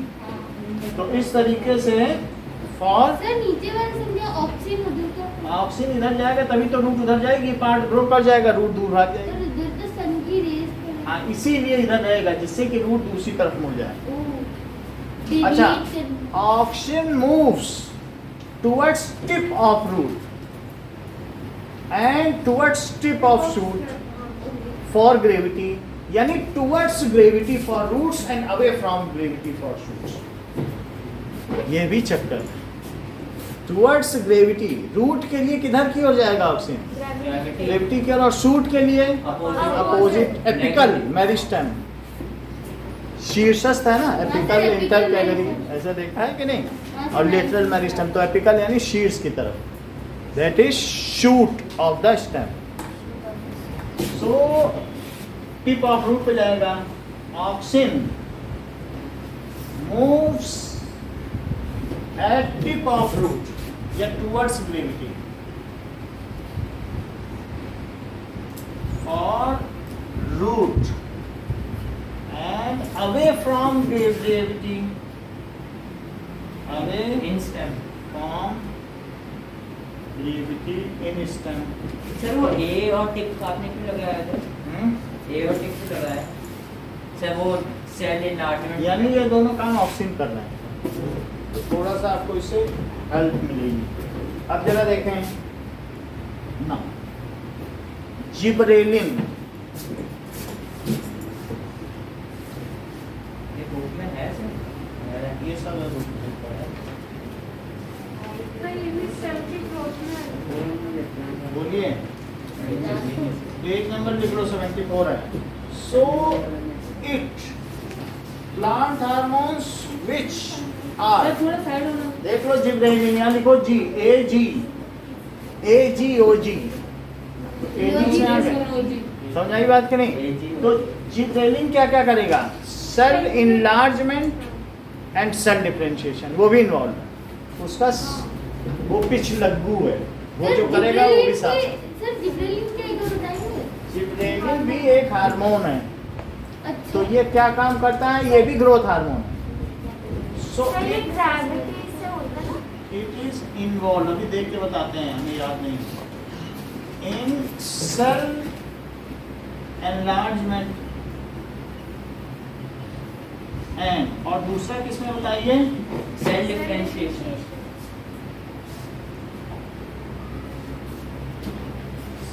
तो इस तरीके से फॉर सर नीचे वाला समझा ऑक्सीजन उधर का, ऑक्सीजन इधर जाएगा तभी तो रूट उधर जाएगी, पार्ट ग्रो कर जाएगा, रूट दूर भाग सर जाएगी। उधर तो सन की रेस पे। हाँ, इसीलिए इधर रहेगा, जिससे कि रूट दूसरी तरफ मुड़ जाए। ओह, अच्छा, deviate करना। Oxygen moves towards tip of root and towards tip of shoot for gravity, यानी towards gravity for roots and away from gravity for shoots. ये भी चक्कर है। टुवर्ड्स ग्रेविटी, रूट के लिए किधर की ओर जाएगा ऑक्सीजन, ग्रेविटी की ओर, और शूट के लिए अपोजिट, एपिकल मेरिस्टेम, शीर्षस्थ है ना, एपिकल इंटर कैलरी, ऐसा देखा है कि नहीं, और लेटरल मेरिस्टेम, तो एपिकल यानी शीर्ष की तरफ, that is shoot of the stem. So tip of root पे जाएगा, oxygen moves at tip of root या towards gravity for root and away from gravity, away in stem. from gravity in stem। Sir वो ए और tip आपने क्यों लगाया था? ए और टिप क्यों लगाया सर? वो सेल एनलार्जमेंट, यानी ये दोनों काम ऑक्सीजन कर रहे हैं, तो थोड़ा सा आपको इससे हेल्प मिलेगी। अब जरा देखें ना, जिब्रेलिन, ये बुक में है सर? ये सब तो ये भी सेल्फी ग्रोथ में बोलिए, पेज नंबर लिख लो, 74 है। So it plant hormones which are, sir थोड़ा साइड होना। देख लो जिब्रेलिन, यहाँ लिखो जी, ए जी ओ जी, ए जी में आ गए, समझ आई बात कि नहीं? तो जिब्रेलिन क्या क्या करेगा, cell enlargement and cell differentiation, वो भी इन्वॉल्व है, उसका वो पिच लग्गू है, वो जो करेगा वो भी साथ। सर जिब्रेलिन क्या है बताइए। जिब्रेलिन भी एक हार्मोन है, अच्छा, तो ये क्या काम करता है, ये भी ग्रोथ हार्मोन है। सो सर ये ग्रेविटी से होता है ना। इट इज इन्वॉल्व, अभी देख के बताते हैं, हमें याद नहीं, इन सेल एनलार्जमेंट एंड, और दूसरा किसमें बताइए, सेल डिफरेंशिएशन।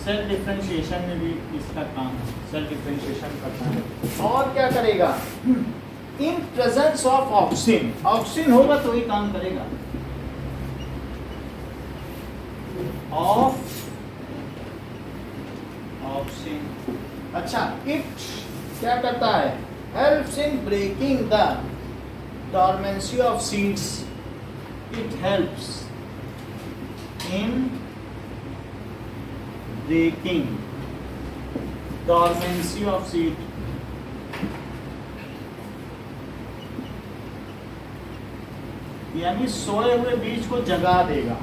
सेल डिफरेंशिएशन में भी इसका काम है, सेल डिफरेंशिएशन करता है। और क्या करेगा, इन प्रेजेंस ऑफ ऑक्सीजन, ऑक्सीजन होगा तो ही काम करेगा, ऑफ ऑक्सीजन। अच्छा, इट क्या करता है, helps in breaking the dormancy of seeds, it helps in breaking dormancy of seed, यानी सोए हुए बीज को जगा देगा।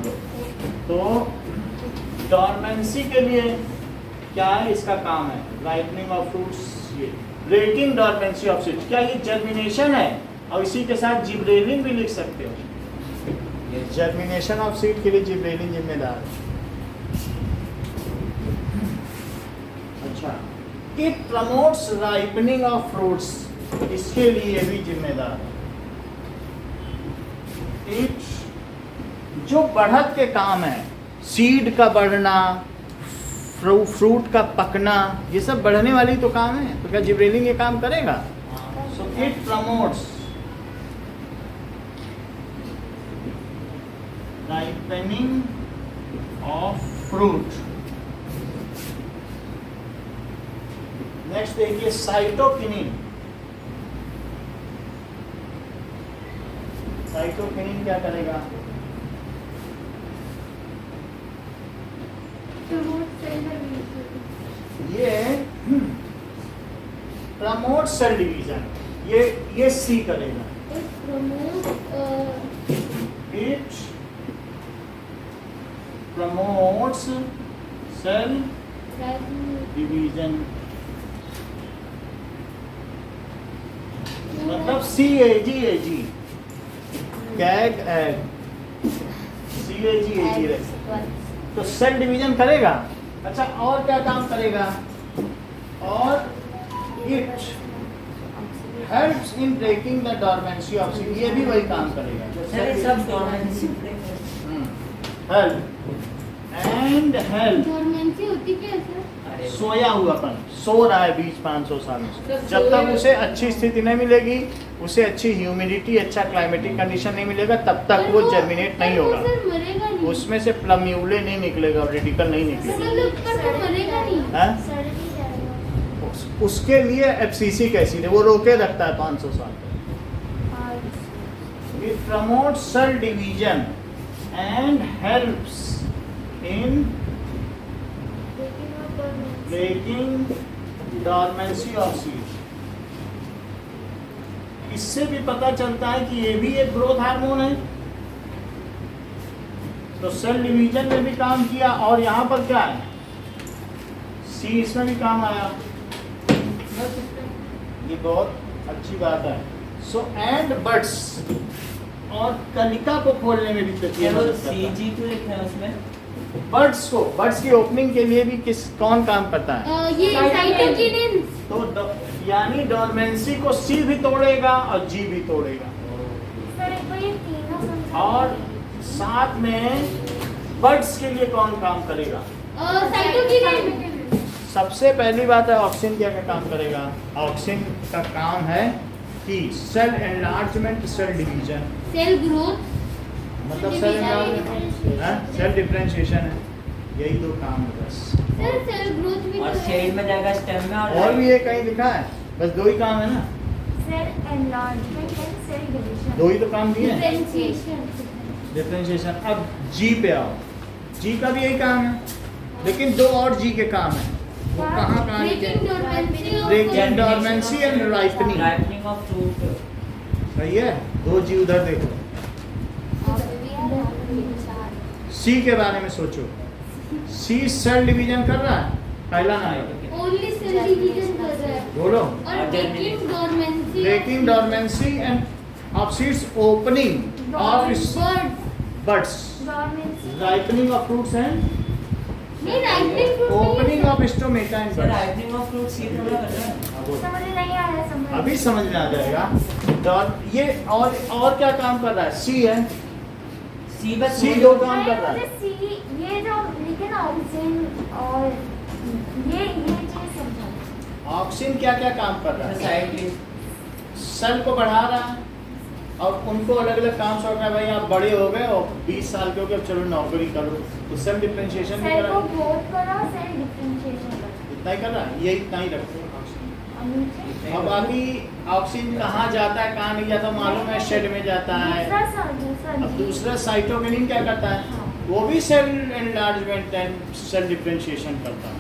तो डॉर्मेंसी के लिए क्या है, इसका काम है राइपनिंग ऑफ फ्रूट्स, ये ब्रेकिंग डॉर्मेंसी ऑफ सीड, क्या ये जर्मिनेशन है, और इसी के साथ जिब्रेलिन भी लिख सकते हो, जर्मिनेशन ऑफ सीड के लिए जिब्रेलिन जिम्मेदार है। अच्छा, it promotes ripening of fruits, इसके लिए भी जिम्मेदार है। इट जो बढ़त के काम है, सीड का बढ़ना, फ्रूट का पकना, ये सब बढ़ने वाली तो काम है, तो क्या जिब्रेलिन ये काम करेगा? So it promotes ripening of fruit. Next next देखिए साइटोकिनिन। साइटोकिनिन क्या करेगा? ये प्रमोट सेल डिवीजन, ये सी करेगा। इट प्रमोट्स सेल डिवीजन, मतलब CAG कैग एग, CAG तो सेल डिवीजन करेगा। अच्छा और क्या काम करेगा? और it helps in breaking the dormancy of seed, ये भी वही काम करेगा। सर ये सब dormancy help and help. Dormancy होती क्या है सर? अरे सोया हुआ पन, सो रहा है 20-500 साल से, जब तक उसे अच्छी स्थिति नहीं मिलेगी, उसे अच्छी ह्यूमिडिटी, अच्छा क्लाइमेटिक कंडीशन नहीं मिलेगा, तब तक वो जर्मिनेट नहीं होगा। सर मरेगा नहीं। उसमें से प्लम्यूले नहीं निकलेगा और रेडिकल नहीं निकलेगा। मतलब पर वो मरेगा नहीं। हैं? सड़ भी जाएगा। उसके लिए एफसीसी कैसी है, वो रोके रखता है 500 साल तक। It promotes cell division and helps in breaking dormancy of seed. इससे भी पता चलता है कि ये भी एक ग्रोथ हार्मोन है। तो सेल डिवीजन में भी काम किया, और यहाँ पर क्या है, सी इसमें भी काम आया। ये बहुत अच्छी बात है। सो एंड बड्स, और कलिका को खोलने में भी क्या वो मदद करता है। CG क्यों लिखा है उसमें? बर्ड्स की ओपनिंग के लिए भी कौन काम करता है? ये साइटोकिनिन। तो यानी डॉर्मेंसी को सी भी तोड़ेगा और जी भी तोड़ेगा, सर एक बार ये तीनों समझा। और साथ में बर्ड्स के लिए कौन काम करेगा? साइटोकिनिन। सबसे पहली बात है ऑक्सिन क्या काम करेगा? ऑक्सिन का काम है कि cell enlargement, cell division, cell growth, मतलब सेल एनलार्जमेंट, सेल डिफरेंशिएशन है, यही दो काम है बस। सर सेल ग्रोथ भी और तो है। शेड में जाएगा स्टेम में, और भी ये कहीं लिखा है? बस दो ही काम है ना, cell enlargement and cell division. दो ही तो काम दिए हैं, डिफरेंशिएशन। डिफरेंशिएशन। अब जी पे आओ, जी का भी यही काम है, लेकिन दो और जी के काम है। वो कहाँ लिखे? ब्रेकिंग डोरमेंसी और breaking dormancy and ripening. Ripening of fruit. सही है, दो जी उधर देखो। सी के बारे में सोचो, सी सेल डिवीजन कर रहा है, पहला नाम ओनली सेल डिवीजन कर रहा है। बोलो। और breaking dormancy, breaking dormancy and of seeds, opening of buds, ripening of fruits and नहीं ripening opening of stomata and sir buds. Ripening of fruit seed थोड़ा कर रहा है। समझ नहीं आया, समझ अभी समझ में आ जाएगा। ये और क्या काम कर रहा है? सी है, सी बस सी दो काम कर रहा है। सी, ये जो लिखे ना ऑक्सीजन, और ये चीज समझा। ऑक्सिन क्या क्या काम कर रहा है? साइड सेल को बढ़ा रहा है, और उनको अलग अलग काम सौंप रहा है। भाई आप बड़े हो गए और 20 साल के हो गए, अब चलो नौकरी करो, तो सेल डिफरेंशिएशन भी सेल कर को रहा है। ग्रोथ करो, सेल डिफरेंशिएशन करो। इतना ही कर रहा है, ये इतना ही रखो ऑक्सीजन। और नीचे अब अभी ऑक्सीजन कहाँ जाता है, कहाँ नहीं जाता मालूम है, शेड में जाता है। अब दूसरा साइटोकिनिन क्या करता है? वो भी cell enlargement and cell differentiation करता है।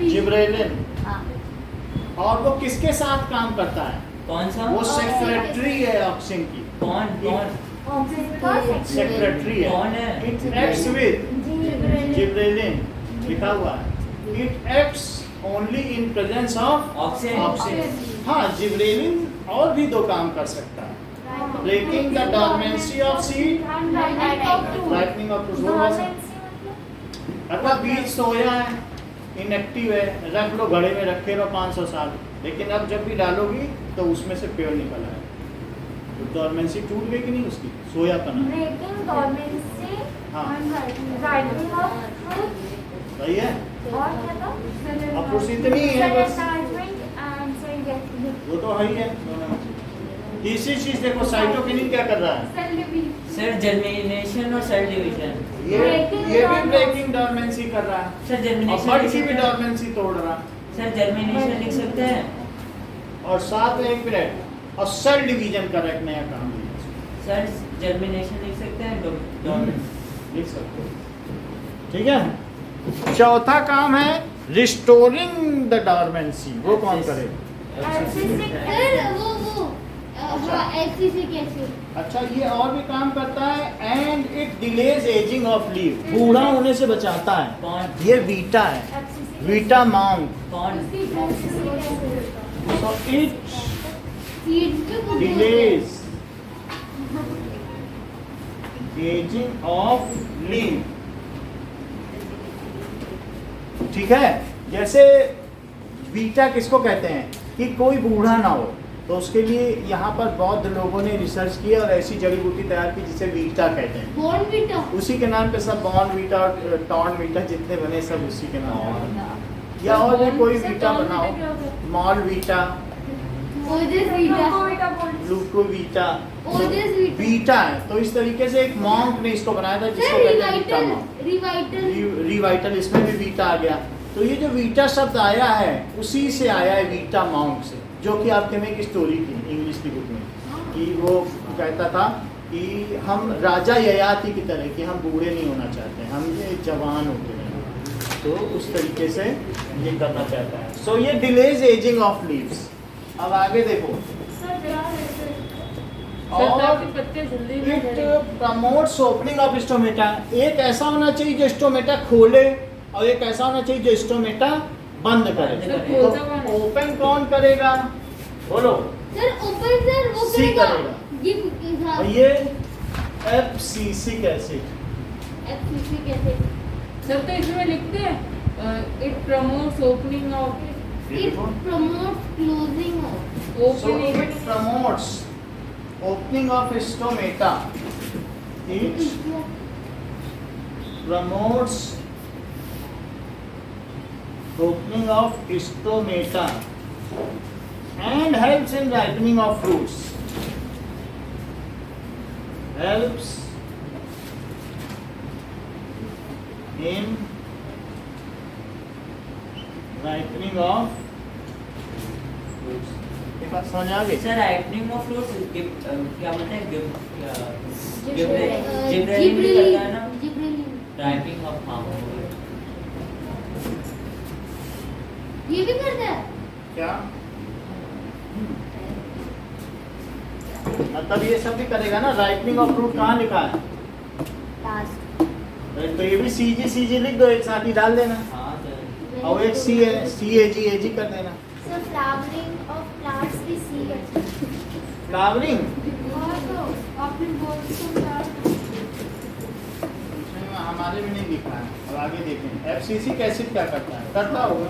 जिब्रेलिन, और वो किसके साथ काम करता है? कौन सा? वो सेक्रेटरी है ऑक्सीजन की, कौन सेक्रेटरी कौन है। है? इट एक्ट्स विद जिब्रेलिन, लिखा हुआ है। It acts only in presence of oxygen. हाँ, जिब्रेलिन और भी दो काम कर सकता है, breaking the dormancy of seed, ripening of fruit. अगर बीज सोया है, इनएक्टिव है, रख लो घड़े में, रखे रहो 500 साल, लेकिन अब जब भी डालोगी तो उसमें से पेड़ निकल आए, तो डॉर्मेंसी टूट गई कि नहीं उसकी, सोया पना। ब्रेकिंग डॉर्मेंसी हाँ। एंड राइपनिंग ऑफ फ्रूट, सही है। और क्या था? अब कुछ इतनी है सेल बस, एनलार्जमेंट एंड सेल डिफरेंशिएशन। वो तो है ही है दोनों में। तीसरी चीज देखो, साइटोकिनिन क्या कर रहा है? Cell division. सर जर्मिनेशन और सेल डिवीजन। ये भी ब्रेकिंग डोरमेंसी कर रहा है, सर और जर्मिनेशन बर्ड की भी डोरमेंसी तोड़ रहा है। सर जर्मिनेशन लिख सकते हैं। और साथ में एक मिनट, और सेल डिवीजन का एक नया काम दिया। सर जर्मिनेशन लिख सकते हैं, डोरमेंट लिख सकते हो, ठीक है। चौथा काम है रिस्टोरिंग द डोरमेंसी, वो कौन करेगा? सर वो एफसीसी कैसे? अच्छा, ये और भी काम करता है, and it delays ageing of leave, बूढ़ा होने से बचाता है। कौन ये वीटा है, एफसीसी वीटा माउंट। कौन सो इट सीड्स पे कुछ डिलेज एजिंग ऑफ लीव, ठीक है। जैसे बीटा किसको कहते हैं कि कोई बूढ़ा ना हो, तो उसके लिए यहाँ पर बौद्ध लोगों ने रिसर्च किया और ऐसी जड़ी बूटी तैयार की जिसे बीटा कहते हैं। बॉर्नवीटा। उसी के नाम पे सब बॉर्नवीटा और टॉर्नवीटा जितने बने सब उसी के नाम पे। या और भी कोई वीटा बनाओ, मॉलवीटा, ओजसवीटा। ग्लूकोवीटा, ओजसवीटा। बीटा है। तो इस तरीके से एक मॉन्क ने इसको बनाया था जिसको कहते हैं बीटा मॉन्क। रिवाइटल। रिवाइटल, इसमें भी वीटा आ गया। तो ये जो वीटा शब्द आया है उसी से आया है, वीटा माउंट से, जो कि आपके में एक स्टोरी थी इंग्लिश की बुक में कि वो कहता था कि हम राजा ययाति की तरह कि हम बूढ़े नहीं होना चाहते, हम ये जवान होते हैं। तो उस तरीके से ये करना चाहता है। सो ये डिलेज एजिंग ऑफ लीव्स। अब आगे देखो, और पत्ते जल्दी it promotes opening of stomata. एक ऐसा होना चाहिए जो स्टोमेटा खोले और एक ऐसा होना चाहिए जो स्टोमेटा बंद करे। तो तो ओपन कौन करेगा बोलो? सर ओपन सर वो सी करेगा। करेगा। और ये एब्सिसिक एसिड। एफसीसी कैसे? सर तो इसमें लिखते हैं it promotes opening of it promotes closing of. So it promotes opening of stomata. It promotes opening of stomata and helps in ripening of fruits. Helps in ripening of fruits. ये बात समझ आ गई? Sir राइटनिंग of fruits क्या मतलब है? Gibberellin. Gibberellin भी करता है ना, जिब्रेलिन। राइटिंग ऑफ हाँ। ये भी करता है? क्या मतलब ये सब भी करेगा ना। राइटनिंग ऑफ फ्रूट कहाँ लिखा है? लास्ट। तो ये भी सीजी लिख दो, एक साथ ही डाल देना, हाँ सर। और एक CAG कर देना। सर फ्लावरिंग ऑफ प्लांट्स की सी। फ्लावरिंग तो आपने बोला हमारे में नहीं लिखा है, अब आगे देखें। एब्सिसिक एसिड क्या करता है? करता होगा।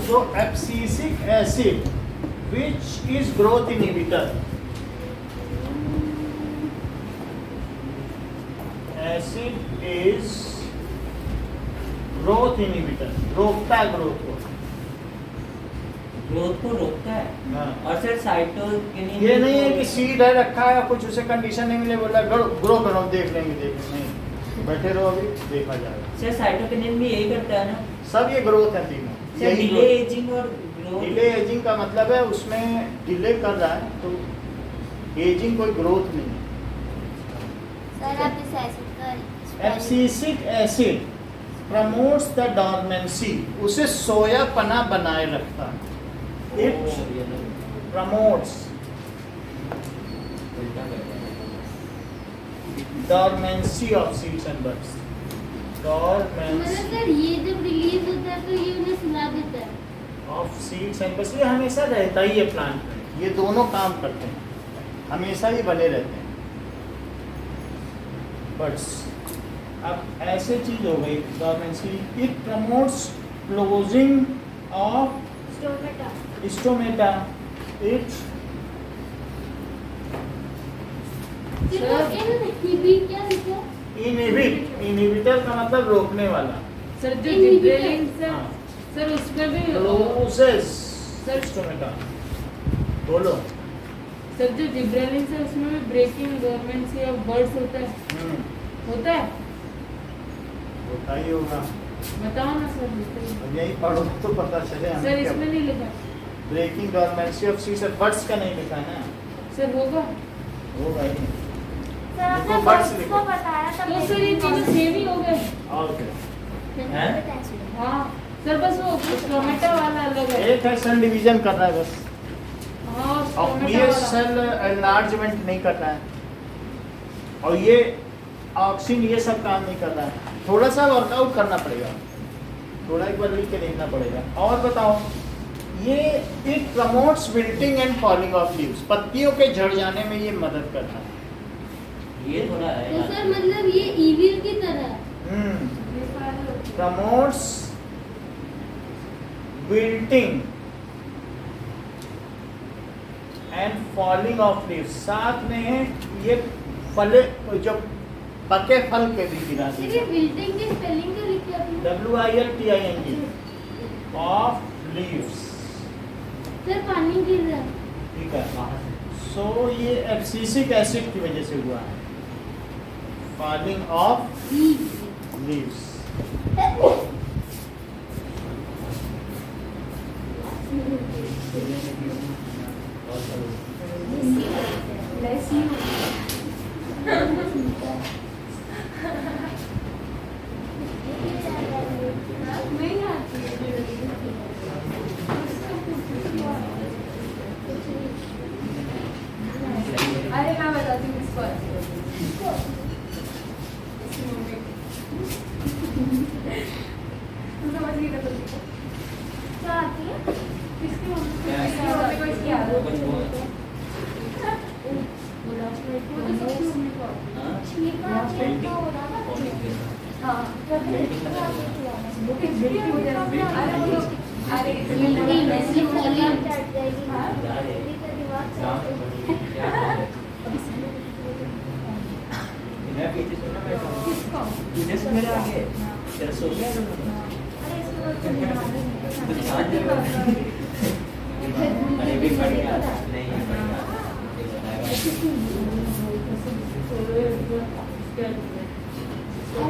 तो abscisic acid which is growth inhibitor. Acid is growth inhibitor, रोकता है ग्रोथ को। ग्रोथ को रोकता है। हाँ। और सर साइटोकिनिन ये नहीं है कि सीड है रखा है, कुछ उसे कंडीशन नहीं मिले, बोला ग्रो करो, देख लेंगे नहीं, बैठे रहो, अभी देखा जाएगा। सर साइटोकिनिन भी यही करता है ना सब ये ग्रोथ है तीनों। सर? डिले एजिंग और ग्रोथ। डिले एजिंग का मतलब है उसमें डिले कर रहा है, तो एजिंग कोई ग्रोथ नहीं है। सर आप इस एसिड का abscisic acid promotes the dormancy, उसे सोयापना बनाए रखता है। It promotes dormancy of seeds and buds. मतलब डॉर्मेंसी सर ये जब रिलीज होता है तो ये उन्हें सुला देता है। ऑफ सीड्स एंड बड्स, ये हमेशा रहता ही है प्लांट में, ये दोनों काम करते हैं, हमेशा ही बने रहते हैं बड्स। अब ऐसे चीज हो गई dormancy. It promotes closing of stomata. Stomata. It inhibit क्या लिखा? इनहिबिट, इनहिबिटर का मतलब रोकने वाला। सर जो Inhibitor। जिब्रेलिन सर हाँ। सर उसमें भी क्लोजेस सर स्टोमेटा। बोलो। सर जो जिब्रेलिन है उसमें भी ब्रेकिंग गवर्नमेंट से अब वर्ड्स होता है होता ही होगा। बताओ ना सर अब यही पढ़ो तो पता चले हमें सर क्या- इसमें नहीं लिखा breaking dormancy of seed sir words का नहीं लिखा है ना, सर होगा होगा ही। सर आपने देखो, वर्ड्स वर्ड्स लिखो। को बताया था तो सर ये चीजें सेम ही हो गए ओके, हाँ सर बस वो टोमेटो वाला अलग है एक है सेल डिवीजन कर रहा है बस, हाँ और टोमेटो ये वाला सेल एनलार्जमेंट नहीं कर रहा है, और ये ऑक्सीन ये सब काम नहीं कर रहा है। थोड़ा सा वर्कआउट करना पड़ेगा, थोड़ा एक बार लिख के देखना पड़ेगा। और बताओ, ये it promotes wilting and falling of leaves, पत्तियों के झड़ जाने में ये मदद करता है। ये थोड़ा तो है सर मतलब ये ईविल की तरह है। Promotes wilting and falling of leaves, साथ में ये फले जो पके फल के भी गिरा सर ये विल्टिंग की स्पेलिंग क्या लिखी आपने? WILTING ऑफ लीव्स, सर पानी गिर रहा है। ठीक है। सो ये एब्सिसिक एसिड की वजह से हुआ है, फॉलिंग ऑफ लीव्स। नहीं आती अरे मैं बताती हूँ इसको। तुम समझ गई ना? क्या आती है? किसकी मम्मी को? क्या? किसकी मम्मी को इसकी आदत कुछ है? बोल। वो तो सबकी मम्मी को आती है। हाँ? छिपा छिपा हो रहा है। Falling के साथ। हाँ, वो किस की वजह से? अरे वो लोग- अरे Falling, ऐसे falling। हाँ? मैं पीछे सुना मैं किसको? तुझे से मेरे आगे तेरा सो गया तो अरे इसको तो नहीं मालूम है। अरे भी पड़ गया नहीं पड़ गया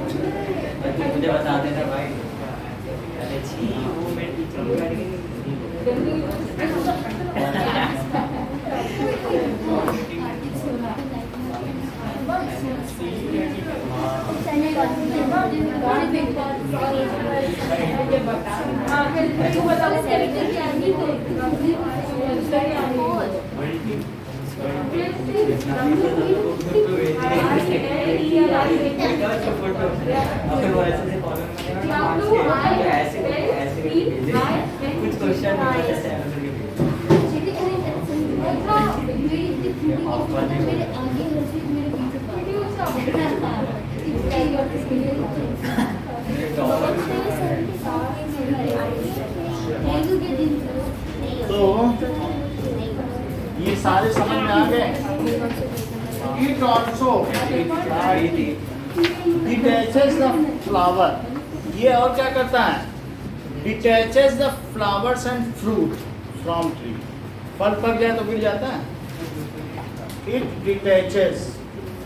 मुझे बता देना भाई। अरे छी वो मेरे टीचर को गाड़ी तू बता वो कैरेक्टर क्या कुछ क्वेश्चन मेरे आगे हर्षित मेरे पीछे तो ये सारे समझ में आ गए। It also detaches the flower, ये और क्या करता है? Detaches the flowers and fruit from tree, फल पक जाए तो गिर जाता है। इट डिटैचेस,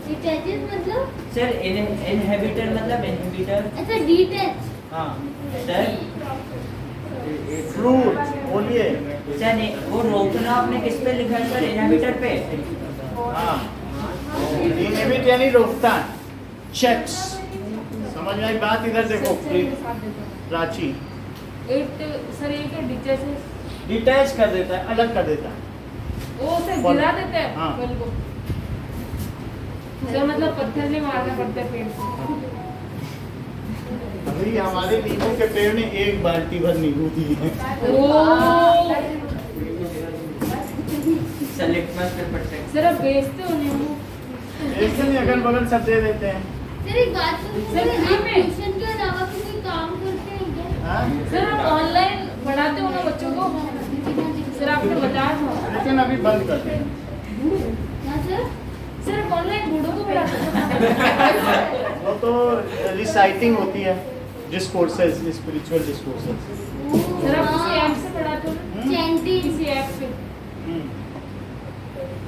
मतलब सर इनहिबिटर मतलब इनहिबिटर अच्छा डिटैच हाँ सर फ्रूट बोलिए, सर वो रोकना आपने किस पे लिखा है सर इनहिबिटर पे हाँ इनहिबिट यानी रोकता है, चेक्स। समझ में आई बात? इधर देखो प्राची, सर ये क्या डिटेचेस डिटैच कर देता है, अलग कर देता है। वो उसे फल। गिरा देते हैं हाँ। फल को सर मतलब पत्थर से मारना पड़ता है पेड़ को अभी हमारे नींबू के पेड़ ने एक बाल्टी भर नींबू दी है। सर लिटमस पेपर से सर अब बेचते हो नींबू ऐसे नहीं, अगल बगल सब दे देते हैं। सर एक बात सुनिए, सर, आप फ्री में? ट्यूशन के अलावा भी कोई काम करते हैं क्या? हाँ? सर आप ऑनलाइन पढ़ाते हो ना बच्चों को सर आपने बताया था लेकिन अभी बंद कर दें। हाँ सर सर आप ऑनलाइन बूढ़ों को पढ़ाते हो वो तो रिसाइटिंग होती है, डिस्कोर्सेस, स्पिरिचुअल डिस्कोर्सेस। सर आप किसी ऐप से पढ़ाते हो ना चैंटिंग किसी ऐप से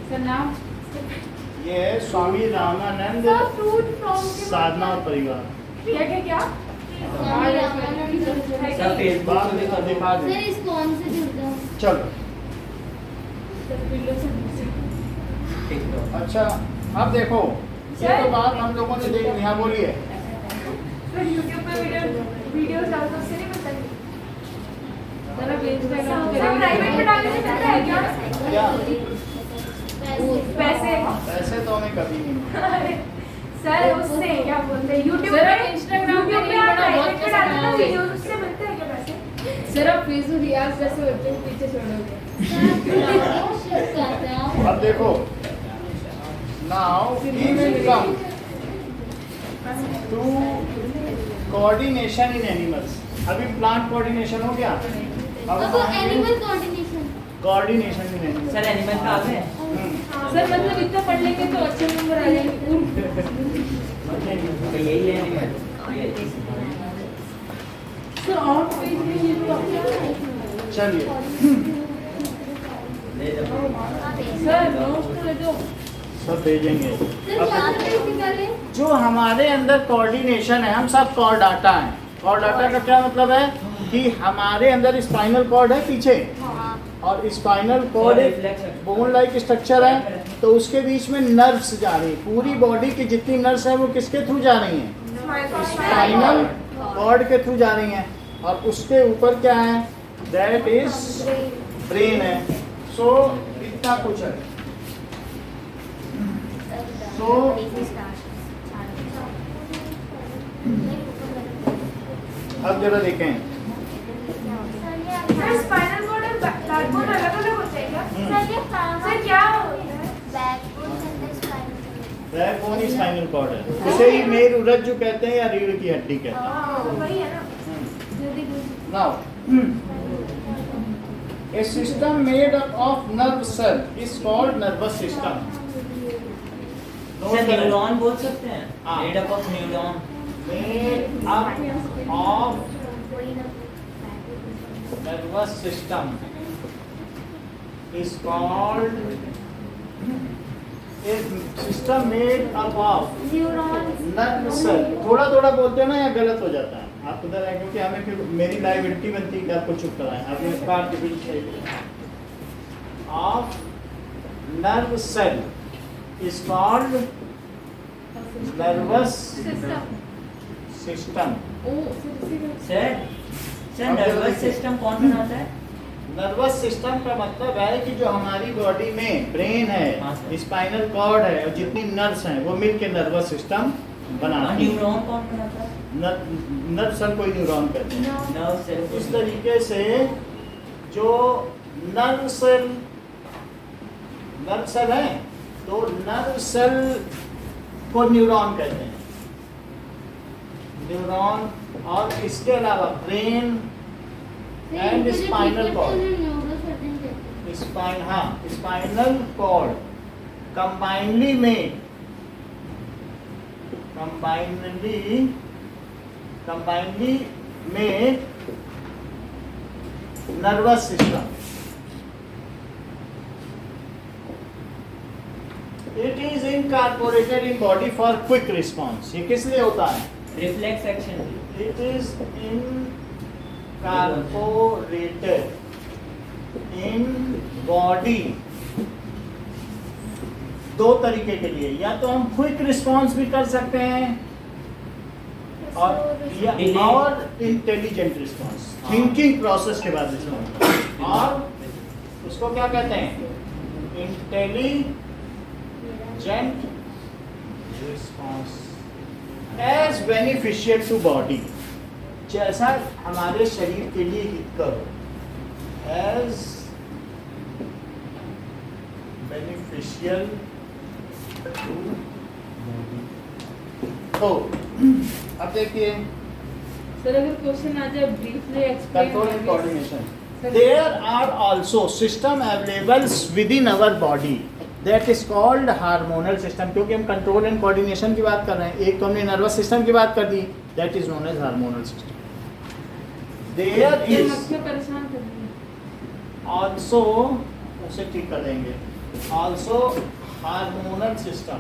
सर नाम ये है स्वामी रामानंद फ्रूट फ्रॉम साधना और परिवार। क्या क्या क्या सब फेसबुक बात पे दिखा दिखा सर दे। इस कौन से जुड़ जाओ? चलो टिकटॉक। अच्छा, अब देखो ये तो बात हम लोगों ने देख ली। हाँ बोलिए। फिर यूट्यूब पे वीडियोस डालते उससे नहीं मिलता है? सर अब इंस्टाग्राम सब प्राइवेट में डालने से मिलता है क्या? क्या? पैसे ऐसे तो हमें कभी नहीं। सर उससे क्या बोलते हैं यूट्यूब सर, पे अब Instagram पे YouTube रील आप बना, बहुत प्राइवेट में पैसे डालते हो कमाओगे। वीडियोस उससे मिलते हैं क्या पैसे? सर अब फेसबुक रियाज जैसे बच्चे को पीछे छोड़ोगे। अब देखो, now we will come to coordination in animals. अभी प्लांट कोऑर्डिनेशन हो गया, अब अब animal coordination. Coordination in animals. Sir animal का है। सर मतलब इतना पढ़ लेंगे तो अच्छे नंबर आ जाएंगे। तो यही है एनिमल। ये सर और पेज में ये तो चलिए, ले जाओ। सर नोट्स तो ले दो। सब भेजेंगे। सर अब क्या बेसिकली जो हमारे अंदर कोऑर्डिनेशन है, हम सब कॉर्ड डाटा है। कॉर्ड डाटा का क्या मतलब है कि हमारे अंदर स्पाइनल कॉर्ड है पीछे, और स्पाइनल कॉर्ड एक बोन लाइक स्ट्रक्चर है, तो उसके बीच में नर्व्स जा रही है। पूरी बॉडी की जितनी नर्व्स है वो किसके थ्रू जा रही हैं? स्पाइनल कॉर्ड के थ्रू जा रही हैं। और उसके ऊपर क्या है? दैट इज ब्रेन है। सो इतना कुछ है। So, अब जरा देखें। सर स्पाइनल कॉर्ड और बैकबोन अलग-अलग होते हैं क्या? सर क्या होता है? बैकबोन ही स्पाइनल कॉर्ड है। इसे ही मेरुरज्जु कहते हैं या रीढ़ की हड्डी कहते हैं। हाँ, वही है ना। Now, a system made up of nerve cell is called nervous system. Sir neuron बोल सकते हैं। हाँ। Made up of neuron. Made up of nervous system is called a system made up of neurons nerve cell। थोड़ा थोड़ा बोलते हैं ना, या गलत हो जाता है। आप उधर आए क्योंकि हमें फिर मेरी लाइबिलिटी बनती है कि आपको चुप कराएं। आप इस बार के बीच of nerve cell is called nervous system। Sir nervous system कौन बनाता है? नर्वस सिस्टम का मतलब है कि जो हमारी बॉडी में ब्रेन हाँ, सर। है, स्पाइनल कॉर्ड है, और जितनी नर्व्स हैं वो मिलके नर्वस सिस्टम बनाती है। न्यूरॉन कौन बनाता है? नर्व सेल कोई न्यूरॉन कहते हैं। Nerve cell. इस तरीके से जो नर्व सेल है, तो नर्व सेल को न्यूरॉन कहते हैं। न्यूरॉन, और इसके अलावा brain and spinal cord, spinal cord combinedly में nervous system. It is incorporated in body for quick response. ये किस लिए होता है? Reflex action. It is incorporated in body दो तरीके के लिए, या तो हम क्विक रिस्पॉन्स भी कर सकते हैं, और इंटेलिजेंट रिस्पॉन्स, थिंकिंग प्रोसेस के बाद रिस्पॉन्स, और उसको क्या कहते हैं? Intelligent response as beneficial to body, जैसा हमारे शरीर के लिए हितकर हो, एज बेनिफिशियल टू बॉडी। तो अब देखिए, सर अगर क्वेश्चन आ जाए briefly control and explain. Coordination. There are also system available within our body that is called hormonal system। क्योंकि हम कंट्रोल एंड कोऑर्डिनेशन की बात कर रहे हैं, एक तो हमने नर्वस सिस्टम की बात कर दी, that is known as hormonal system। There is परेशान कर दिया। also, उसे ठीक कर देंगे। also hormonal system.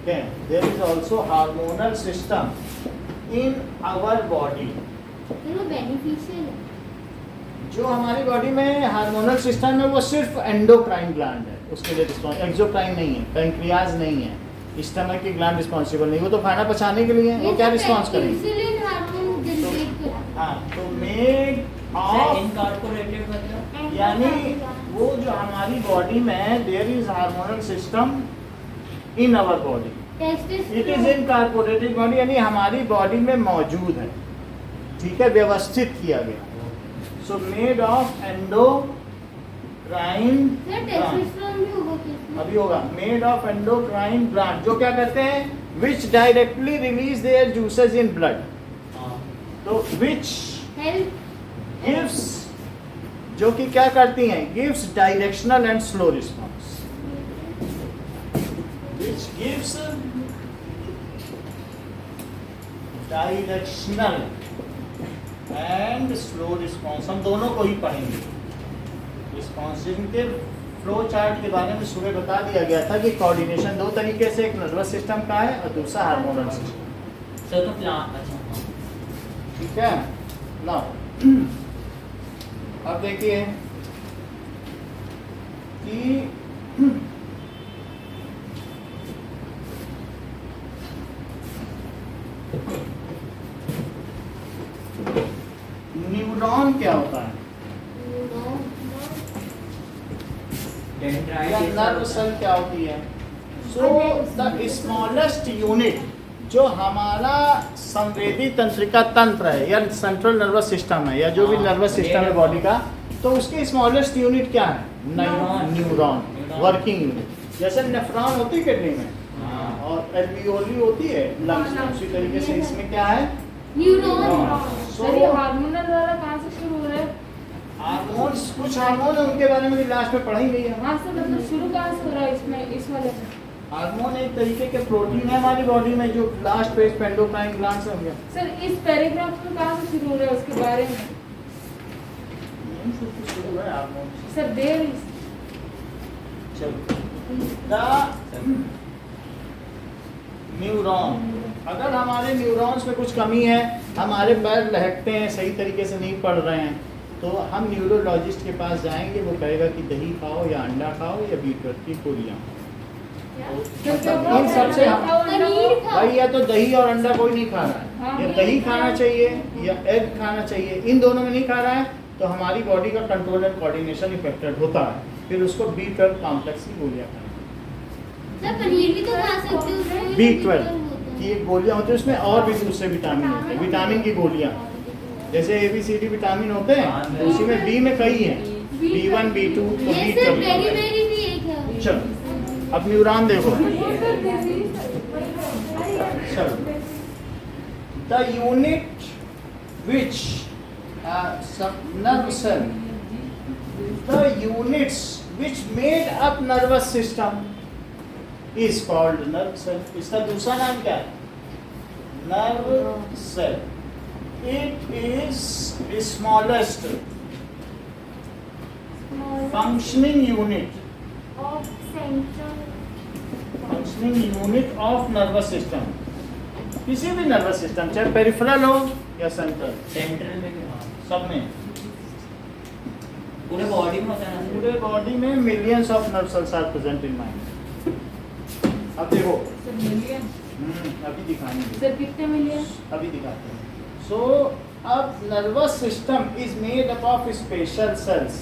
Okay, there is also hormonal system in our body. फिर वो बेनिफिशियल है। जो हमारी बॉडी में हार्मोनल सिस्टम है वो सिर्फ एंडोक्राइन ग्लैंड है, उसके लिए रिस्पॉन्स, एक्सोक्राइन नहीं है, पैंक्रियाज नहीं है, स्टमक की ग्लैंड रिस्पॉन्सिबल नहीं, वो तो खाना पचाने के लिए है, वो क्या रिस्पॉन्स करेंगे? इंसुलिन हार्मोन जनरेट करता हाँ, तो मेड ऑफ, इनकॉर्पोरेटेड मतलब यानी वो जो हमारी बॉडी में there is hormonal system in our body, है। It is testosterone incorporated body, यानी हमारी बॉडी में मौजूद है, ठीक है, व्यवस्थित किया गया। So made of endocrine, sir testosterone भी होगा क्या? अभी होगा, मेड ऑफ एंडोक्राइन ग्लैंड, जो क्या करते हैं, विच directly release there juices in blood, तो विच हेल्प गिव्स, जो कि क्या करती हैं, gives directional and slow response, which gives directional and slow response, हम दोनों को ही पढ़ेंगे। रिस्पॉन्स के फ्लो चार्ट के बारे में सुबह बता दिया गया था कि कोऑर्डिनेशन दो तरीके से, एक नर्वस सिस्टम का है और दूसरा हार्मोनल सिस्टम, सर तो प्लान अच्छा ठीक है ना। अब देखिए कि न्यूरॉन क्या होता है, या नर्व सेल क्या होती है। सो द स्मॉलेस्ट यूनिट जो हमारा संवेदी तंत्रिका तंत्र है या सेंट्रल नर्वस सिस्टम है या जो भी नर्वस सिस्टम है बॉडी का, तो उसकी स्मॉलेस्ट यूनिट क्या है, न्यूरॉन, वर्किंग यूनिट। जैसे नेफ्रॉन होती है किडनी में और एल्वियोली होती है लंग्स में, उसी तरीके से इसमें क्या है, न्यूरॉन। सर ये हार्मोनल वाला कहाँ से शुरू हो रहा है? हार्मोन्स, कुछ हार्मोन है उनके बारे में भी लास्ट में पढ़ाई गई है। हाँ सर, मतलब शुरू कहाँ से हो रहा है इसमें, इस वाले में? हार्मोन एक तरीके के प्रोटीन है हमारी बॉडी में जो लास्ट पेज पे एंडोक्राइन ग्लैंड से होंगे। सर इस पैराग्राफ में कहाँ से शुरू हो रहा है उसके बारे में? शुरू है हार्मोन। सर देर चलो, न्यूरॉन, अगर हमारे न्यूरॉन्स में कुछ कमी है, हमारे पैर लहकते हैं, सही तरीके से नहीं पढ़ रहे हैं, तो हम न्यूरोलॉजिस्ट के पास जाएंगे, वो कहेगा कि दही खाओ या अंडा खाओ या बीटरूट की गोलियां। इन सबसे पनीर खाओ। भाई या तो दही और अंडा कोई नहीं खा रहा है, हाँ। या दही खाना चाहिए या एग खाना चाहिए, इन दोनों में नहीं खा रहा है, तो हमारी बॉडी का कंट्रोल एंड कोऑर्डिनेशन इफेक्टेड होता है, फिर उसको B12 कॉम्प्लेक्स की गोलियां खाएं। सर पनीर भी तो खा सकते हो, उसमें B12 होता की एक गोलियां होती है, उसमें और भी दूसरे विटामिन होते हैं, विटामिन की गोलियां, जैसे ABCD विटामिन होते हैं, तो उसी में B में कई हैं, B1 B2 तो है। ये सर बेरी B12। बेरी भी एक है। चलो अब न्यूरॉन देखो, चलो, the unit which nerve cell, the units which made up nervous system is called nerve cell. इसका दूसरा नाम क्या है, nerve cell. It is the smallest functioning unit, of central functioning unit of nervous system. किसी भी nervous system, चाहे peripheral हो या सेंट्रल, सेंट्रल में भी हाँ सब में, पूरे बॉडी में होता है ना पूरे बॉडी में millions of nerve cells are present in mind. अब देखो, सर मिलियन, अभी दिखाएंगे, सर कितने मिलियन? अभी दिखाते हैं। सो अब nervous system is made up of special cells,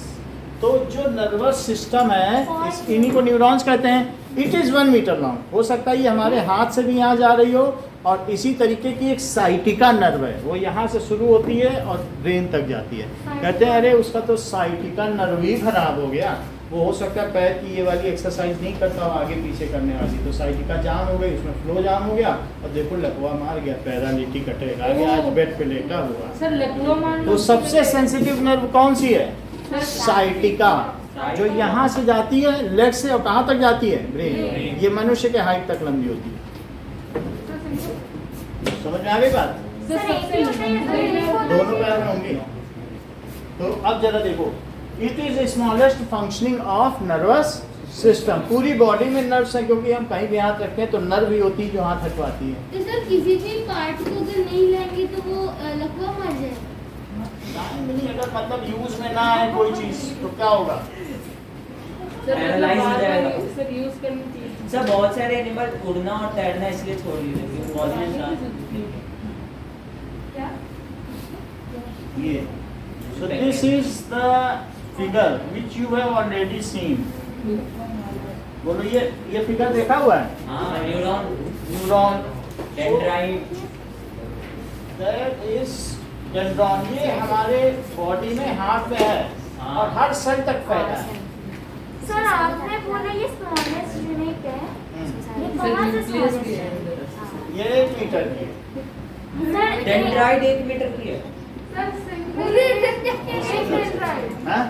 तो जो नर्वस सिस्टम है इन्हीं को न्यूरॉन्स कहते हैं। इट इज़ 1 मीटर लॉन्ग, हो सकता है ये हमारे हाथ से भी यहाँ जा रही हो, और इसी तरीके की एक साइटिका नर्व है, वो यहाँ से शुरू होती है और ब्रेन तक जाती है। कहते हैं अरे उसका तो साइटिका नर्व ही खराब हो गया, वो हो सकता है पैर की ये वाली एक्सरसाइज नहीं करता हो आगे पीछे करने वाली, तो साइटिका जाम हो गई, उसमें फ्लो जाम हो गया और देखो लकवा मार गया, पैरालिटिक अटैक आ गया, आज बेड पे लेटा हुआ। सर लकवा मान तो सबसे सेंसिटिव नर्व कौन सी है, साइटिका, जो यहाँ से जाती है लेग से, और कहाँ तक जाती है, ब्रेन। ये मनुष्य के हाइट तक लंबी होती है। समझ में आ गई बात, सर सबसे एक ही होता है या दो दोनों पैर में होंगी। तो अब जरा देखो, it is smallest functioning of nervous system. पूरी बॉडी में नर्व्स है, क्योंकि हम कहीं भी हाथ रखते हैं तो नर्व भी होती है जो हाथ हटवाती है। तो सर किसी भी पार्ट को अगर नहीं लेंगे तो वो लकवा मर जाएगा। नहीं, अगर मतलब यूज में ना आए कोई चीज तो क्या होगा? सर Paralyze हो जाएगा। सर यूज करनी चाहिए। सर बहुत सारे एनिमल उड़ना और तैरना इसलिए छोड़ दिए क्योंकि पॉजिटिव चार्ज। क्या? ये so this is the figure which you have already seen। बोलो, ये फिगर देखा हुआ है? हाँ, neuron, neuron, dendrite, that is dendron. ये हमारे बॉडी में हाथ पे है और हर सेल तक फैला है। सर आपने बोला ये स्मॉलेस्ट यूनिट है, ये सर कहाँ से न्यूक्लियस भी है smallest अंदर। ये 1 मीटर की है। सर डेंड्राइट 1 मीटर की है। हाँ?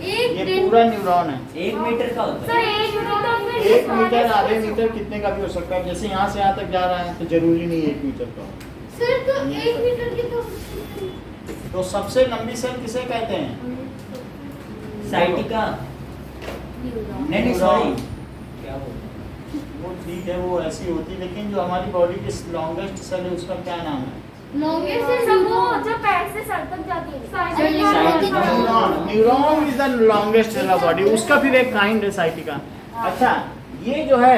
एक ये दिन पूरा न्यूरॉन है। 1 मीटर का होता सर है। 1 मीटर 1 मीटर, आधे मीटर, कितने का भी हो सकता है। जैसे यहाँ से यहाँ तक जा रहा है तो जरूरी नहीं 1 मीटर का हो। सर तो 1 मीटर की तो सबसे लंबी सेल किसे कहते हैं? साइटिका, नहीं न्यूरॉन। सॉरी, क्या बोल वो ठीक है, वो ऐसी होती है, लेकिन जो हमारी बॉडी की लॉन्गेस्ट सेल है उसका क्या नाम है? लॉन्गेस्ट सर वो जो पैर से सर तक जाती है neuron. Neuron is the longest cell of body, उसका फिर एक काइंड है साइटिका। अच्छा, ये जो है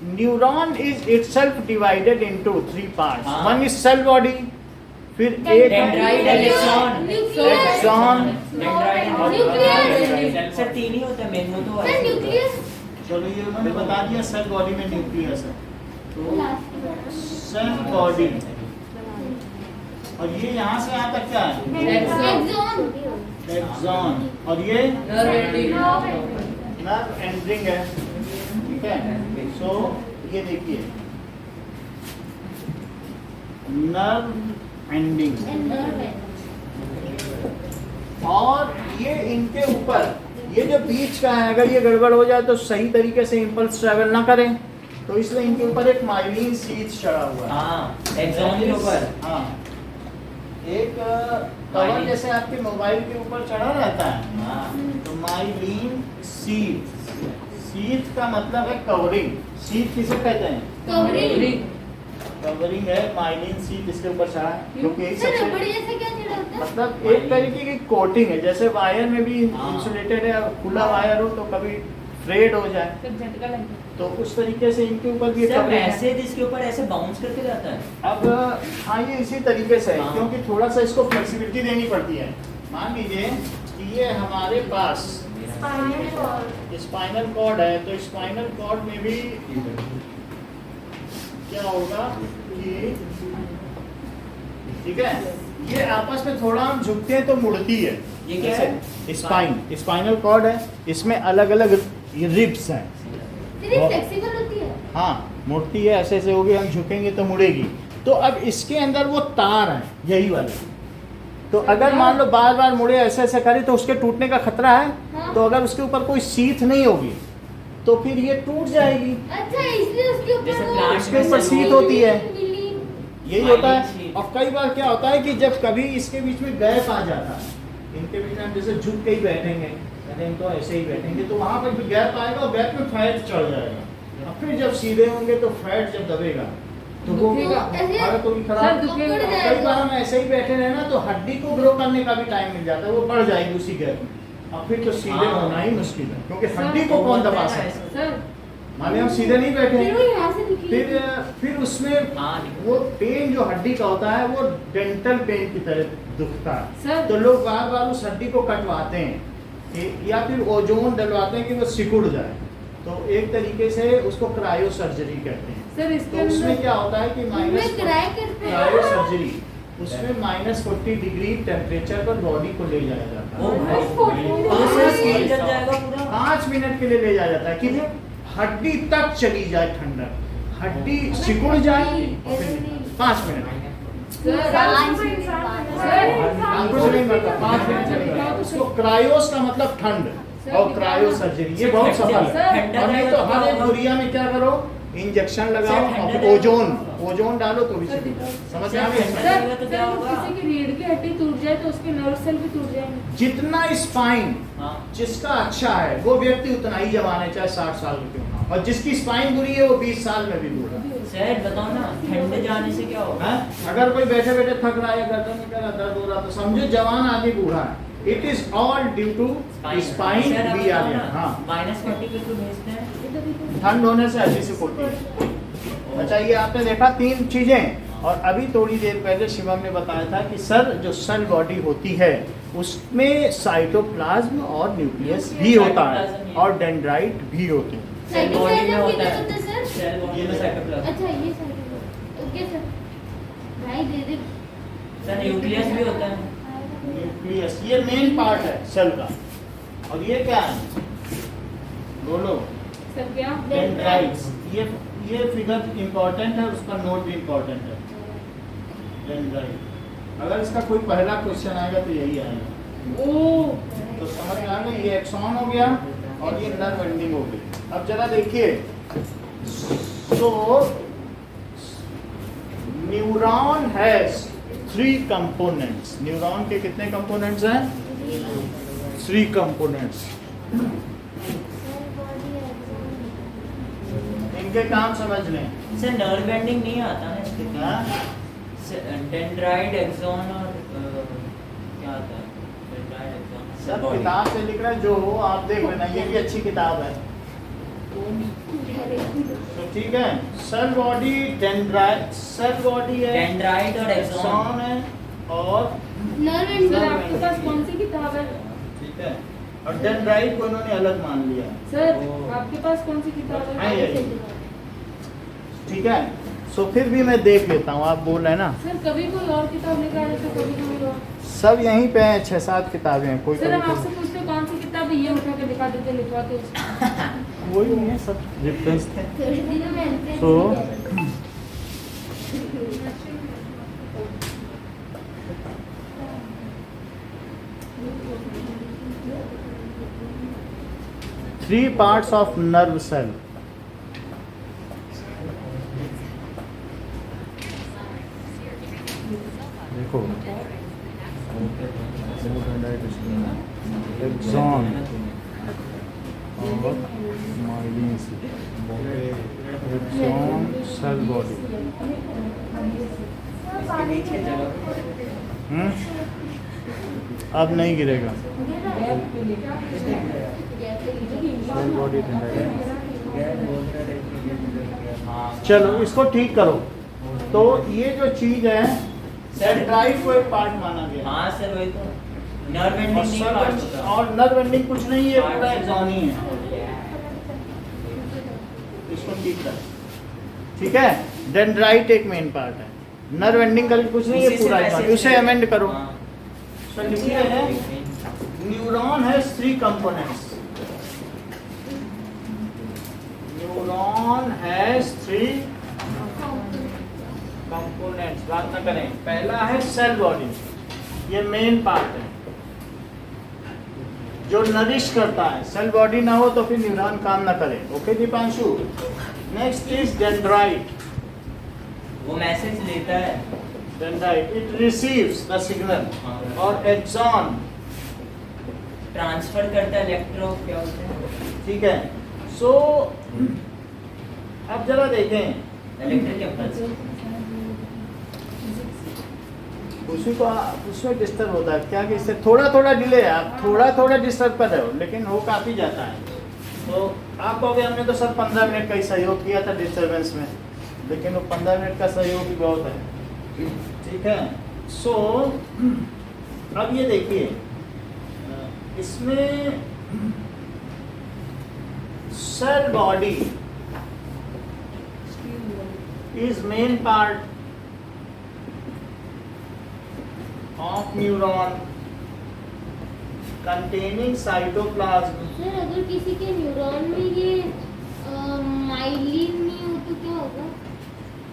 neuron is itself divided into 3 parts. हाँ। वन इज सेल बॉडी, फिर एक dendrite, axon, axon. Nucleus. Sir 3 ही होता है मेन, वो तो सर न्यूक्लियस चलो, ये उन्होंने बता दिया सेल बॉडी में न्यूक्लियस है। तो सेल बॉडी, और ये यहाँ से यहाँ तक क्या है? Axon axon. और ये नर्व एंडिंग। नर्व एंडिंग है, ठीक है। सो ये देखिए, नर्व एंडिंग, और ये इनके ऊपर ये जो बीच का है, अगर ये गड़बड़ हो जाए तो सही तरीके से इम्पल्स ट्रैवल ना करें, तो इसलिए इनके ऊपर एक माइलिन शीथ चढ़ा हुआ है। हाँ, एक्सॉन के ऊपर। हाँ, एक कवर जैसे आपके मोबाइल के ऊपर चढ़ा रहता है। हाँ, तो माइलिन शीथ, शीथ का मतलब है कवरिंग। शीथ किसे कहते हैं? कवरिंग। कवरिंग है, माइलिन शीथ इसके ऊपर चढ़ा है, क्योंकि यही सर रबड़ सबसे जैसा क्या चढ़ा होता है? मतलब एक तरीके की कोटिंग है। जैसे वायर में भी हाँ। इंसुलेटेड है, खुला वायर हो तो कभी फ्रेड हो जाए, सर झटका लग गया। तो उस तरीके से इनके ऊपर भी सर कवरिंग है। मैसेज इसके ऊपर ऐसे बाउंस करके जाता है। अब हाँ, ये इसी तरीके से है, हाँ। क्योंकि थोड़ा सा इसको फ्लेक्सिबिलिटी देनी पड़ती है। मान लीजिए कि ये हमारे पास स्पाइनल कॉर्ड है, तो स्पाइनल कॉर्ड में भी क्या होगा कि, ठीक है, ये आपस में थोड़ा हम झुकते हैं तो मुड़ती है। ये क्या है? स्पाइनल कॉर्ड है, इसमें अलग अलग रिब्स हैं। तेरी फ्लेक्सिबल होती है। हाँ, मुड़ती है, ऐसे ऐसे होगी, हम झुकेंगे तो मुड़ेगी। तो अब इसके अंदर वो तार है, यही वाले। तो अगर मान लो बार बार मुड़े, ऐसे ऐसे करे, तो उसके टूटने का खतरा है। हाँ। तो अगर उसके ऊपर कोई सीथ नहीं होगी तो फिर ये टूट जाएगी। अच्छा, इसलिए उसके ऊपर जैसे वो प्लांट उसके ऊपर सीथ होती है, मिली- यही होता है। Myelin और कई बार क्या होता है कि जब कभी इसके बीच में गैप आ जाता है, इनके बीच में हम जैसे झुक के ही बैठेंगे, कहते हैं तो ऐसे ही बैठेंगे, तो वहां पर भी गैप आएगा और गैप में फैट चढ़ जाएगा। और फिर जब सीधे होंगे तो फैट जब दबेगा तो वो दुखेगा। हालत होगी सर खराब। दुखेगा। पकड़ कई जाएगा। बार हम ऐसे ही बैठे रहे ना, तो हड्डी को ग्रो करने का भी टाइम मिल जाता है, वो बढ़ जाएगी उसी गैप में। और फिर तो सीधे हाँ। होना ही मुश्किल है, क्योंकि सर, हड्डी को कौन दबा सकता है। सर मान लिया हम सीधे नहीं बैठे, फिर वो यहाँ से दिखेगी। फिर उसमें हाँ, वो पेन जो हड्डी का होता है वो डेंटल पेन की तरह दुखता है। सर। तो लोग बार बार उस हड्डी को कटवाते हैं या फिर ओजोन डलवाते हैं कि वो सिकुड़ जाए। तो एक तरीके से उसको क्रायो सर्जरी कहते हैं। सर इसके तो उसमें अंदर क्या होता है कि उसमें किराए करते हैं। क्रायो सर्जरी, उसमें -40 डिग्री टेम्परेचर पर बॉडी को ले जाया जाता ओ है। भाई, तो सर स्किन जल जाएगा पूरा। 5 मिनट के लिए ले जाया जाता है कि हड्डी तक चली जाए ठंडक, हड्डी सिकुड़ जाए और फिर 5 मिनट। सर कुछ नहीं मतलब 5 मिनट चलेगा। उसको क्रायोस का मतलब ठंड, और क्रायो सर्जरी ये बहुत सफल है। ठंडा और नहीं तो रहेगा हर तो एक दुनिया में क्या करो इंजेक्शन सर, लगाओ, ठंडा और ओजोन डालो तो भी सर, चलेगा। समझ सर, आ गया? सर, तो क्या होगा? किसी की रीढ़ की हड्डी टूट जाए तो उसके नर्व सेल भी टूट जाएंगे। जितना स्पाइन हाँ। जिसका अच्छा है वो व्यक्ति उतना ही जवान है, चाहे 60 साल का क्यों ना हो। और जिसकी स्पाइन बुरी है वो 20 साल में भी बूढ़ा है। सर बताओ ना, ठंडे जाने से क्या होगा? हैं? अगर कोई बैठे बैठे थक रहा है, गर्दन में क्या दर्द हो रहा, तो समझो जवान आदमी बूढ़ा है। It is all due to spine sir, अब भी आ बताओ गया। ना, हाँ, -40 पे क्यों भेजते हैं? ठंड होने से हल्दी से होती है। अच्छा, ये आपने देखा 3 चीजें। और अभी थोड़ी देर पहले शिवम ने बताया था कि सर जो सेल बॉडी होती है उसमें साइटोप्लाज्म और न्यूक्लियस भी होता है और डेंड्राइट भी होते हैं। सेल बॉडी में साइटोप्लाज्म होता किधर है। होता है सर? सेल बॉडी में साइटोप्लाज्म। अच्छा ये साइटोप्लाज्म, ओके सर। भाई दे दे। सर न्यूक्लियस भी होता है। न्यूक्लियस ये मेन पार्ट है सेल का। और ये क्या है? बोलो। सर क्या? डेंड्राइट्स। ये फिगर इंपॉर्टेंट है, उसका नोट भी इंपॉर्टेंट है। डेंड्राइट, अगर इसका कोई पहला क्वेश्चन आएगा तो यही आएगा। ओ तो समझ में आ गया, ये एक्सॉन हो गया और ये नर्व एंडिंग हो गई। अब जरा देखिए, सो न्यूरॉन हैज 3 कंपोनेंट्स। न्यूरॉन के कितने कंपोनेंट्स हैं? 3 कंपोनेंट्स। इनके काम समझ लें। सर नर्व एंडिंग नहीं आता ना इसके? हाँ? डेंड्राइट, एक्सॉन और क्या आता है? डेंड्राइट, एक्सॉन, सेल सब बॉडी। किताब से लिख रहा है, जो हो आप देख लेना, ये भी अच्छी किताब है। तो ठीक है, cell body dendrite, cell body है, डेंड्राइट और एक्सॉन। एक्सॉन है और नर्व एंड सर आपके पास कौन सी किताब है? ठीक है, और डेंड्राइट को इन्होंने अलग मान लिया। सर आपके पास कौन सी किताब हाँ, है? यही। ठीक है, सो फिर भी मैं देख लेता हूँ, आप बोल रहे हैं ना। सर कभी कोई और किताब लेकर आ जाता, कभी कोई और। सब यहीं पे हैं, 6-7 किताबें हैं। कोई सर हम कभी आपसे पूछते कौन सी किताब है, ये उठा के दिखा देते, लिखवाते उसको। वही नहीं है, सब रेफरेंस थे। थोड़े दिनों में अंतर तो three parts of nerve cell. देखो, एक्सॉन और माइलिन एक्सॉन सेल बॉडी। इसके नीचे चलो। अब नहीं गिरेगा। सेल बॉडी चलो इसको ठीक करो। तो ये जो चीज है डेंड्राइट को एक पार्ट माना गया। हाँ सर वही तो, नर्व और एंडिंग नहीं पार्ट होता। और नर्व एंडिंग कुछ नहीं है, पूरा एक्सॉन ही है। इसको ठीक कर, ठीक है। डेंड्राइट एक मेन पार्ट है, नर्व एंडिंग का कुछ नहीं है, उसी से पूरा मैसेज एक्सॉन। उसे अमेंड करो। हाँ। सो लिखिए है neuron has 3 components. Neuron has 3 components. बात ना करें, पहला है सेल बॉडी, ये मेन पार्ट है जो नरिश करता है। सेल बॉडी ना हो तो फिर न्यूरॉन काम ना करे। Okay Deepanshu. Next is dendrite. वो मैसेज लेता है। Dendrite it receives the signal. और एक्सॉन ट्रांसफर करता है, इलेक्ट्रो क्या होते हैं? ठीक है। सो अब जरा देखें, इलेक्ट्रिक इम्पल्स। उसी को उसमें डिस्टर्ब होता है क्या कि इससे थोड़ा थोड़ा डिले है, आप थोड़ा थोड़ा डिस्टर्ब कर रहे हो, लेकिन हो काफ़ी जाता है। तो आप कहोगे हमने तो सर 15 मिनट का ही सहयोग किया था डिस्टर्बेंस में, लेकिन वो 15 मिनट का सहयोग भी बहुत है। ठीक है। सो अब ये देखिए, इसमें cell body is main part of neuron containing cytoplasm। Sir अगर किसी के न्यूरॉन में ये माइलिन नहीं हो तो क्या होगा?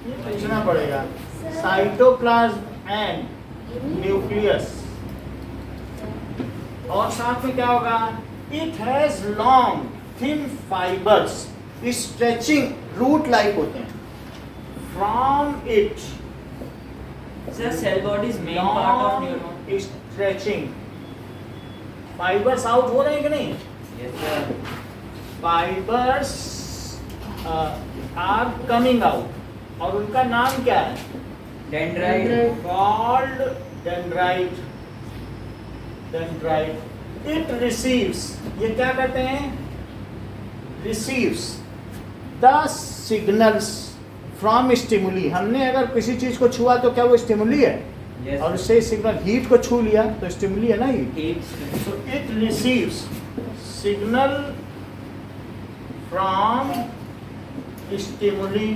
ये पूछना पड़ेगा। साइटोप्लाज्म एंड न्यूक्लियस, और साथ में क्या होगा? It has long thin fibres stretching root like होते हैं from it sir cell body is main part of neuron. Stretching fibres out हो रहे हैं कि नहीं? Yes sir. Fibres are coming out और उनका नाम क्या है? Dendrite. Called dendrite. It receives, ये क्या कहते हैं? Receives the signals from stimuli. हमने अगर किसी चीज को छुआ तो क्या वो स्टिमुली है? Yes, और sir. उससे सिग्नल, हीट को छू लिया तो स्टिमुली है ना heat. Heat. So it receives signal from stimuli।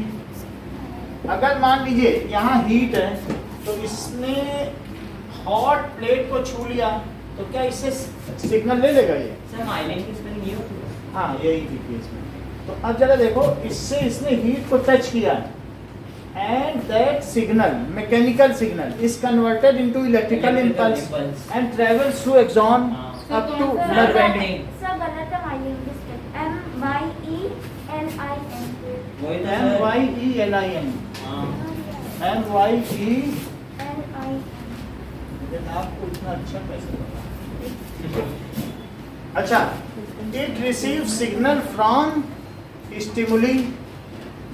अगर मान लीजिए यहाँ हीट है तो इसने हॉट प्लेट को छू लिया तो क्या इससे सिग्नल ले लेगा ये? सर माइलिन की स्पेलिंग ये होती है? हाँ यही थी केस में। तो अब जरा देखो, इससे इसने हीट को टच किया and that signal, mechanical signal, is converted into electrical impulse and travels through axon up to nerve ending। Sir गलत है माइलिन की स्पेलिंग, MYELIN। वही तो सर। MYELIN। हाँ। MYELIN। LIN। आपको इतना अच्छा कैसे पता? अच्छा, it receives signal from stimuli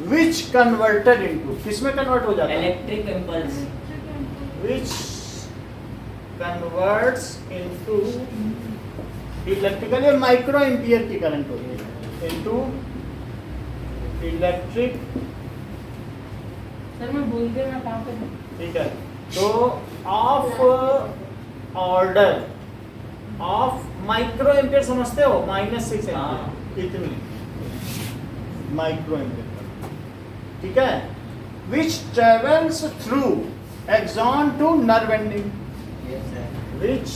which converted into, किसमें कन्वर्ट हो जाता है? Electric impulse. Which converts into electrical या माइक्रो एम्पियर की करंट होती है into इलेक्ट्रिक। सर मैं भूल गई मैं कहाँ पे हूँ। ठीक है, तो of order of micro ampere समझते हो? -6 हाँ। एम्पियर, इतनी माइक्रो एम्पियर। ठीक है, which travels through axon to nerve ending. Yes sir. Which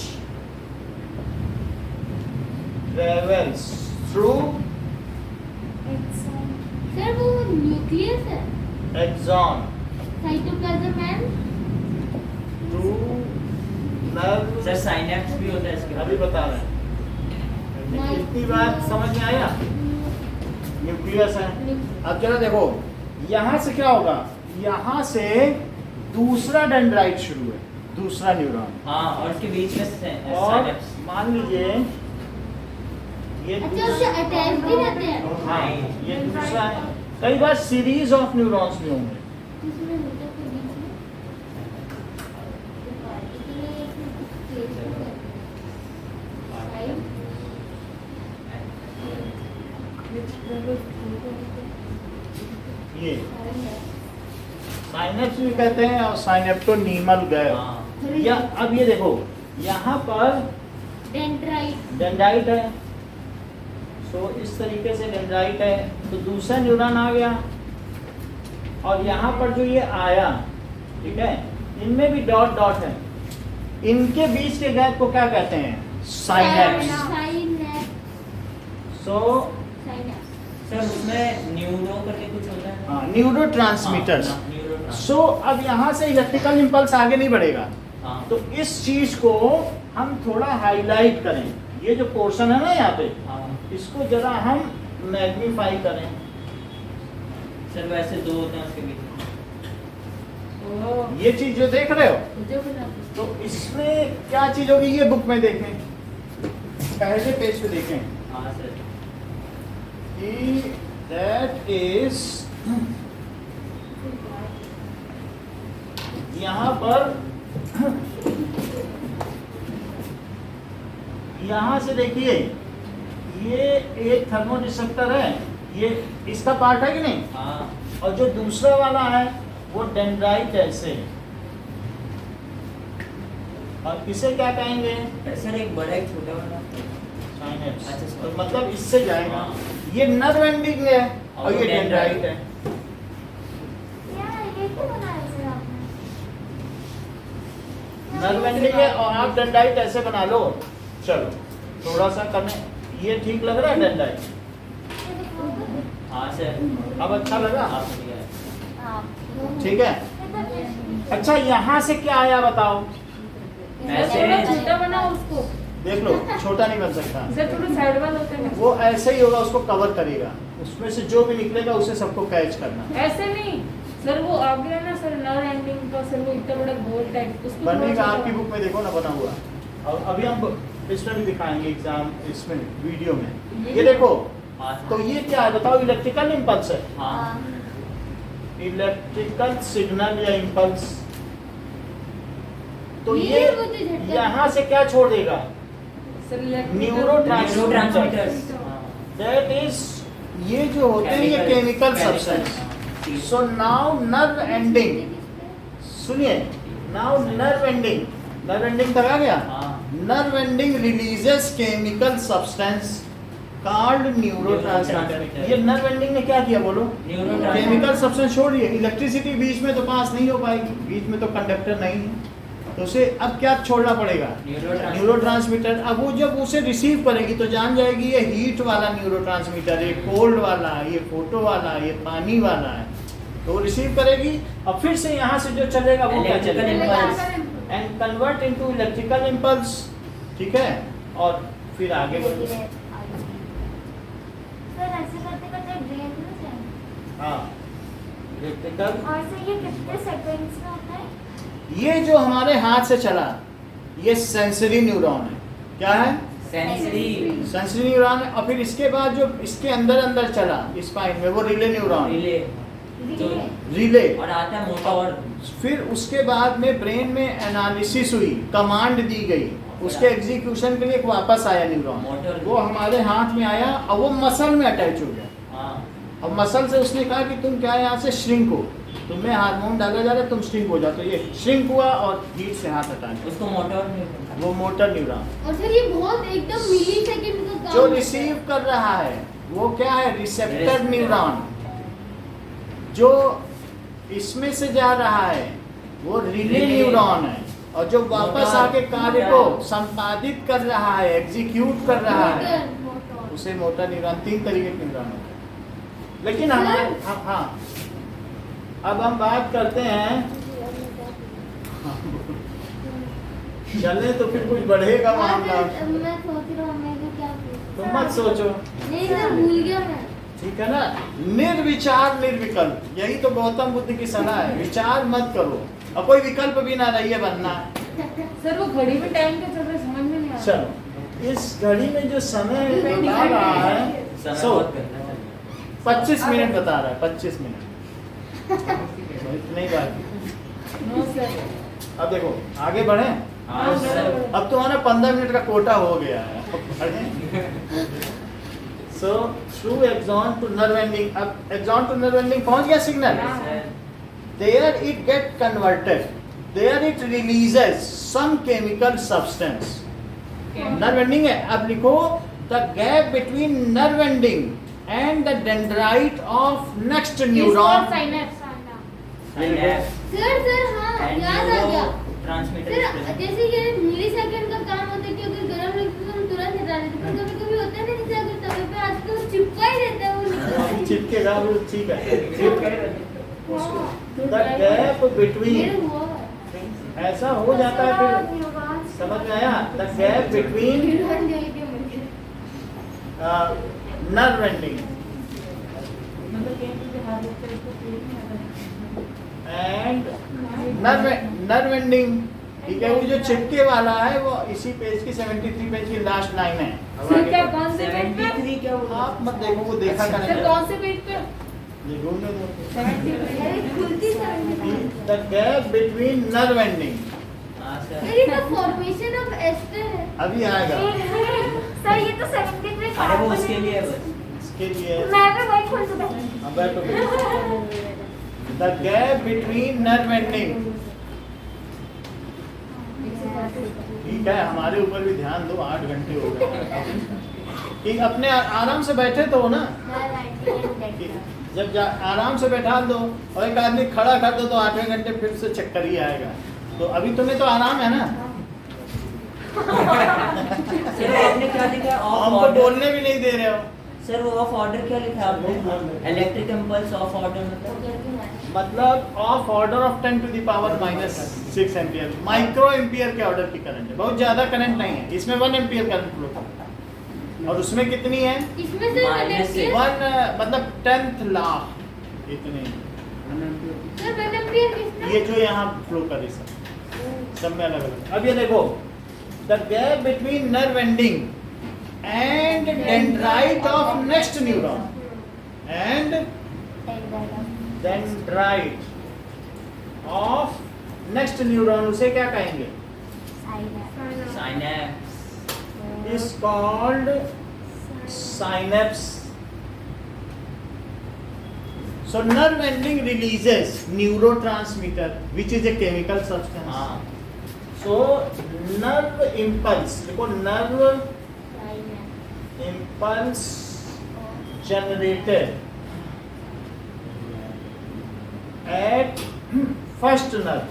travels through sir वो न्यूक्लियस है, axon cytoplasm and to nerve. Sir synapse भी होता है इसके अभी बता रहे हैं, इतनी बात समझ में आया? न्यूक्लियस है। अब जरा देखो, यहाँ से क्या होगा? यहाँ से दूसरा डेंड्राइट शुरू है, दूसरा न्यूरॉन। हाँ, और उसके बीच में और साइनेप्स। मान लीजिए ये अच्छा उससे अटैच भी रहते हैं। हाँ, ये दूसरा है। कई बार सीरीज ऑफ न्यूरॉन्स भी होंगे। किसमें होता है बीच में? ये साइनेप्स भी कहते हैं और साइनेप्टोनीमल गैप। हाँ। या अब ये देखो, यहाँ पर डेंड्राइट। डेंड्राइट है, तो इस तरीके से डेंड्राइट है, तो दूसरा न्यूरॉन आ गया और यहाँ पर जो ये आया, ठीक है, इनमें भी डॉट डॉट है, इनके बीच के गैप को क्या कहते हैं? साइनेप्स। सो सर उसमें न्यूरो करके कुछ होता है? न्यूरोट्रांसमीटर्स। सो अब यहाँ से इलेक्ट्रिकल इम्पल्स आगे नहीं बढ़ेगा, हाँ। तो इस चीज को हम थोड़ा हाईलाइट करें। ये जो पोर्शन है ना यहाँ पे, हाँ। इसको जरा हम मैग्नीफाई करें। सर वैसे दो होते हैं उसके बीच। ओह, ये चीज जो देख रहे हो, मुझे बना दो। तो इसमें क्या चीज होगी? ये बुक में देखें, पहले पेज पे देखें हाँ सर। कि दैट इज यहाँ पर, यहाँ से देखिए, ये एक थर्मो रिसेप्टर है, ये इसका पार्ट है कि नहीं? हाँ। और जो दूसरा वाला है वो डेंड्राइट ऐसे है। और इसे क्या कहेंगे? सर एक बड़ा एक छोटा वाला। साइनेप्स। अच्छा, सर। तो मतलब इससे जाएगा। हाँ। ये नर्व एंडिंग है और ये डेंड्राइट डेंड्राइट है। यार ये क्यों बनाया सर आपने? नर्व एंडिंग है और आप डेंड्राइट ऐसे बना लो। चलो थोड़ा सा करने, ये ठीक लग रहा है डेंड्राइट? हाँ सर। अब अच्छा लगा? हाँ बढ़िया है। ठीक है। अच्छा यहाँ से क्या आया बताओ? ऐसे थोड़ा छोटा बना उसको। देख लो छोटा नहीं बन सकता। सर थोड़ा साइड वाला होता है ना। वो ऐसे ही होगा, उसको कवर करेगा, उसमें से जो भी निकलेगा उसे सबको कैच करना। ऐसे नहीं सर, वो आगे है ना सर, नर एंडिंग का सर, वो इतना बड़ा गोल टाइप उसको बनेगा आपकी बुक में, देखो ना बना हुआ। और अभी हम इसमें भी दिखाएंगे एग्जाम इसमें वीडियो में। ये देखो, तो ये क्या है बताओ? इलेक्ट्रिकल इम्पल्स है, हाँ इलेक्ट्रिकल सिग्नल या इम्पल्स। तो ये ये वो जो झटका- यहाँ से क्या छोड़ देगा? Sir neurotransmitters. दैट इज, ये जो होते हैं ये chemical substance. So now nerve ending, सुनिए, now nerve ending, nerve ending तक आ गया। हाँ। Nerve ending releases chemical substance called neurotransmitter. ये नर्व एंडिंग ने क्या किया बोलो? केमिकल सब्सटेंस छोड़ दिए। इलेक्ट्रिसिटी बीच में तो पास नहीं हो पाएगी, बीच में तो कंडक्टर नहीं है, तो उसे अब क्या छोड़ना पड़ेगा? न्यूरोट्रांसमीटर। अब वो जब उसे रिसीव करेगी तो जान जाएगी ये हीट वाला न्यूरोट्रांसमीटर, ये कोल्ड वाला, ये फोटो वाला, ये पानी वाला है, तो वो रिसीव करेगी। और फिर से यहाँ से जो चलेगा वो क्या चलेगा? And convert into electrical impulse. ठीक है, और फिर आगे बढ़ो। सर ऐसे करते करते ब्रेन में जाए। हाँ, इलेक्ट्रिकल। और सर ये कितने सेकंड्स में होता है? ये जो हमारे हाथ से चला, ये सेंसरी न्यूरॉन है। क्या है? सेंसरी। सेंसरी न्यूरॉन है। और फिर इसके बाद जो इसके अंदर अंदर चला स्पाइन में, वो रिले न्यूरॉन, रिले रिले। और आता है मोटर। फिर उसके बाद में ब्रेन में एनालिसिस हुई, कमांड दी गई, उसके एग्जीक्यूशन के लिए एक वापस आया न्यूरॉन, मोटर। वो हमारे हाथ में आया और वो मसल में अटैच हो गया। हाँ। और मसल से उसने कहा कि तुम क्या यहाँ से श्रिंक हो, तुम्हें हार्मोन डाला जा रहा है, तुम श्रिंक हो जाओ। तो ये श्रिंक हुआ और हीट से हाथ हटा दिया। उसको मोटर। वो मोटर न्यूरॉन। और सर ये बहुत एकदम मिली सेकंड का काम जो है। रिसीव कर रहा है वो क्या है? Receptor neuron. जो इसमें से जा रहा है वो रिले न्यूरॉन है। और जो वापस आके कार्य को संपादित कर रहा है, एग्जीक्यूट कर रहा है, मोटर। उसे मोटर न्यूरॉन। 3 तरीके के न्यूरॉन होते हैं। लेकिन हमारे हाँ, अब हम बात करते हैं, चले तो फिर कुछ बढ़ेगा मामला। मैं सोच रहा हूँ मैं क्या पूछूं। तुम मत सोचो, नहीं सर भूल गया मैं। ठीक है ना? निर्विचार निर्विकल्प, यही तो गौतम बुद्ध की सलाह है। विचार मत करो और कोई विकल्प भी ना रहिए बनना। सर वो घड़ी में टाइम क्या चल रहा है समझ में नहीं आ रहा। चलो, इस घड़ी में जो समय बता रहा है सो 25 मिनट बता रहा है, 25 मिनट। इतनी बात। No sir. अब देखो आगे बढ़े। हाँ सर। अब तुम्हारा 15 मिनट का कोटा हो गया है। So through axon to nerve ending. अब एक्सॉन टू नर्व एंडिंग पहुंच गया signal. There it get converted. There it releases some chemical substance. Nerve ending है। अब लिखो the gap between nerve ending and the dendrite of next neuron. Sir हाँ याद आ गया। Transmitter. Sir जैसे ये मिली सेकंड का काम होता है कि अगर गर्म लगता है तो हम तुरंत हटा देते हैं, पर कभी कभी होता है ना जैसे अगर तवे पे आज तो चिपका ही रहता है वो निकल चिपकेगा वो, ठीक है। हाँ, The gap between, मेरे हुआ है। ऐसा हो जाता है फिर, समझ में आया? The gap between न्यूरॉन जल के मर गया। nerve ending मतलब कहीं पे हाथ रखते हैं इसको फील नहीं आता। and nerve ending। ठीक है, वो जो चिपके वाला है वो इसी पेज की 73 पेज की लास्ट लाइन है। सर क्या कौन से पेज पे? 73 क्या हुआ? आप मत देखो, वो देखा सर करेंगे। कौन से पेज पे? ये ढूंढने दो। 73 अरे खुलती sir. The gap between nerve ending। हाँ सर। सर ये तो फॉर्मेशन ऑफ एस्टर है। अभी आएगा, सर ये तो 73 अरे वो उसके लिए है बस। इसके लिए। मैं भी वही खोल दूंगा। अब बैठो। The gap between nerve ending। ठीक है, हमारे ऊपर भी ध्यान दो, 8 घंटे हो गए। ठीक, अपने आराम से बैठे तो हो ना। जब आराम से बैठा दो और एक आदमी खड़ा कर दो तो 8वें घंटे फिर से चक्कर ही आएगा। तो अभी तुम्हें तो आराम है ना। सर आपने क्या लिखा? हमको बोलने भी नहीं दे रहे हो। सर वो ऑफ ऑर्डर क्या लिखा है आपने? इलेक्ट्रिक इम्पल्स ऑफ ऑर्डर मतलब of order of 10 to the power -6 ampere, micro ampere के ऑर्डर की करंट है, बहुत ज्यादा करंट नहीं है इसमें। 1 एम्पियर करंट फ्लो करता है और उसमें कितनी है? इसमें से माइनस से 1 मतलब 10th लाख इतने। सर 1 एम्पियर कितना? ये जो यहाँ फ्लो कर रही सब में अलग अलग। अब ये देखो, the gap between nerve ending and dendrite of next neuron and dendrite of next neuron, उसे क्या कहेंगे? Synapse. Is called synapse. So nerve ending releases neurotransmitter, which is a chemical substance. So nerve impulse, देखो nerve impulse generated at first nerve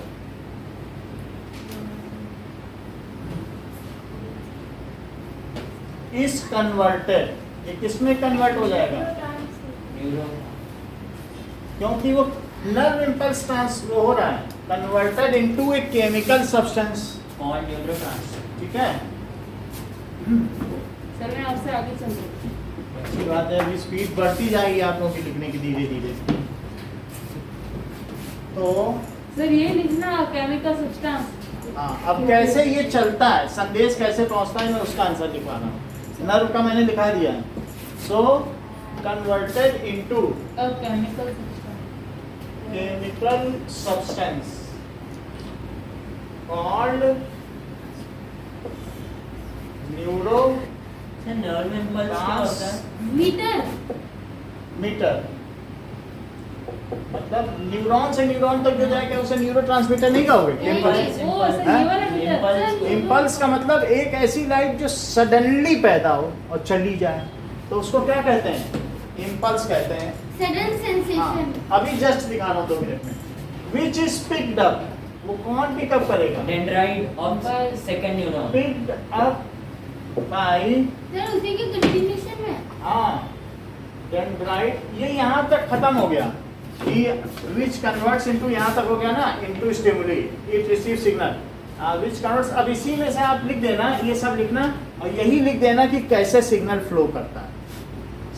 is converted, ये किसमें convert हो जाएगा? Neuron. क्योंकि वो नर्व इम्पल्स वो हो रहा है converted into a chemical substance कौन न्यूरोट्रांसमीटर? ठीक है। सर मैं आपसे आगे चल रही हूँ। अच्छी बात है, अभी स्पीड बढ़ती जाएगी आप लोगों की लिखने की धीरे धीरे। तो सर ये लिखना केमिकल सब्सटेंस। हाँ, अब कैसे ये चलता है, संदेश कैसे पहुंचता है, मैं उसका आंसर लिखवा रहा हूँ। नर्व का मैंने लिखा दिया है। So converted into chemical chemical substance called neuro sir nerve impulse क्या होता है? मीटर। मतलब न्यूरॉन से न्यूरॉन तक जो जाएगा उसे न्यूरोट्रांसमीटर नहीं कहोगे। इम्पल्स का मतलब एक ऐसी लाइट जो सडनली पैदा हो और चली जाए, तो उसको क्या कहते हैं? इम्पल्स कहते हैं। Sudden sensation. अभी जस्ट दिखा रहा हूँ 2 मिनट में। विच इज पिक्ड अप, वो कौन पिकअप करेगा? Dendrite of second neuron. Picked up by, sir उसी के कंटिन्यूएशन में। हाँ, डेंड्राइट। ये यहाँ तक खत्म हो गया, विच कन्वर्ट्स इनटू, यहाँ तक हो गया ना, into stimuli, it receive signal, which converts. अब इसी में से आप लिख देना, ये सब लिखना और यही लिख देना कि कैसे सिग्नल फ्लो करता है।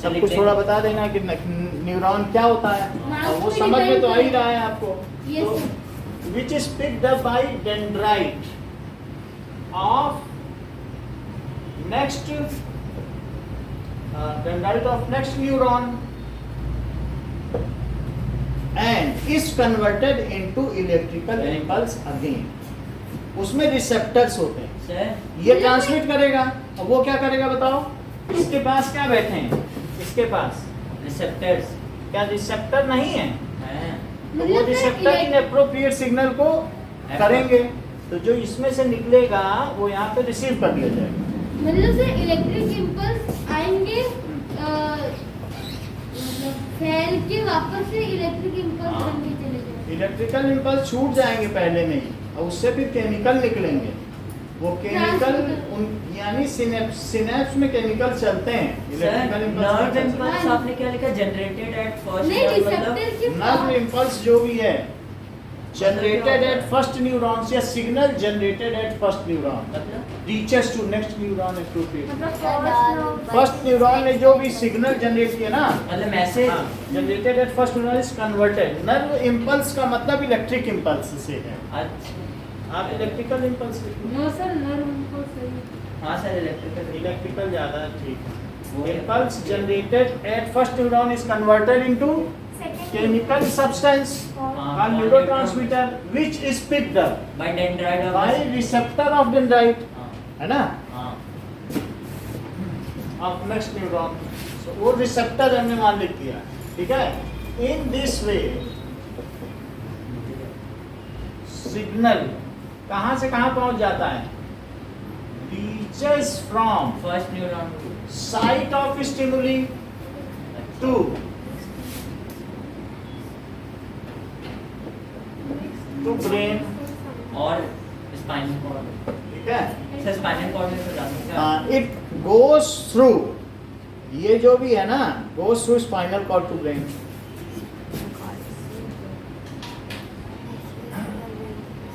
सब कुछ थोड़ा बता देना कि न्यूरॉन क्या होता है, और वो समझ में तो आ ही रहा है आपको। तो which is picked up by dendrite of next neuron and is converted into electrical impulse again. उसमें रिसेप्टर्स होते हैं, सर ये ट्रांसमिट करेगा। और वो क्या करेगा बताओ? इसके पास क्या बैठे हैं? इसके पास रिसेप्टर्स क्या रिसेप्टर नहीं है? हैं। तो वो रिसेप्टर इन एप्रोप्रिएट सिग्नल को करेंगे, तो जो इसमें से निकलेगा वो यहाँ पे रिसीव कर लिया जाएगा। मतलब से इलेक्ट्रिक इम्पल्स आएंगे, मतलब फैल के वापस से इलेक्ट्रिक इम्पल्स हाँ। बन के चले जाएंगे। इलेक्ट्रिकल इम्पल्स छूट जाएंगे पहले में ही, और उससे फिर केमिकल निकलेंगे। वो केमिकल यानी सिनेप्स में केमिकल चलते हैं। सर नर्व इम्पल्स आपने क्या लिखा? जनरेटेड एट फर्स्ट नहीं, मतलब रिसेप्टर के नर्व इम्पल्स जो भी है जनरेटेड एट फर्स्ट न्यूरॉन्स, या signal generated at first neuron मतलब reaches to next neuron appropriate. मतलब फर्स्ट न्यूरॉन ने जो भी सिग्नल जनरेट किया ना, मतलब message generated at first neuron is converted. Nerve impulse का मतलब इलेक्ट्रिक इम्पल्स से है। अच्छा आप इलेक्ट्रिकल इम्पल्स लिखो। नो सर नर्व इम्पल्स सही। हाँ सर इलेक्ट्रिकल इलेक्ट्रिकल ज्यादा ठीक है। Impulse generated at first neuron is converted into chemical substance called neurotransmitter which is picked up by dendrite by receptor of dendrite, है ना, हाँ of next neuron। So वो receptor हमने मान लिख दिया, ठीक है। In this way signal कहाँ से कहाँ पहुँच जाता है? Reaches from first neuron site of stimuli to brain, और स्पाइनल कॉर्ड। ठीक है। सर स्पाइनल कॉर्ड में तो जाता है। It goes through ये जो भी है ना वो through spinal cord to brain.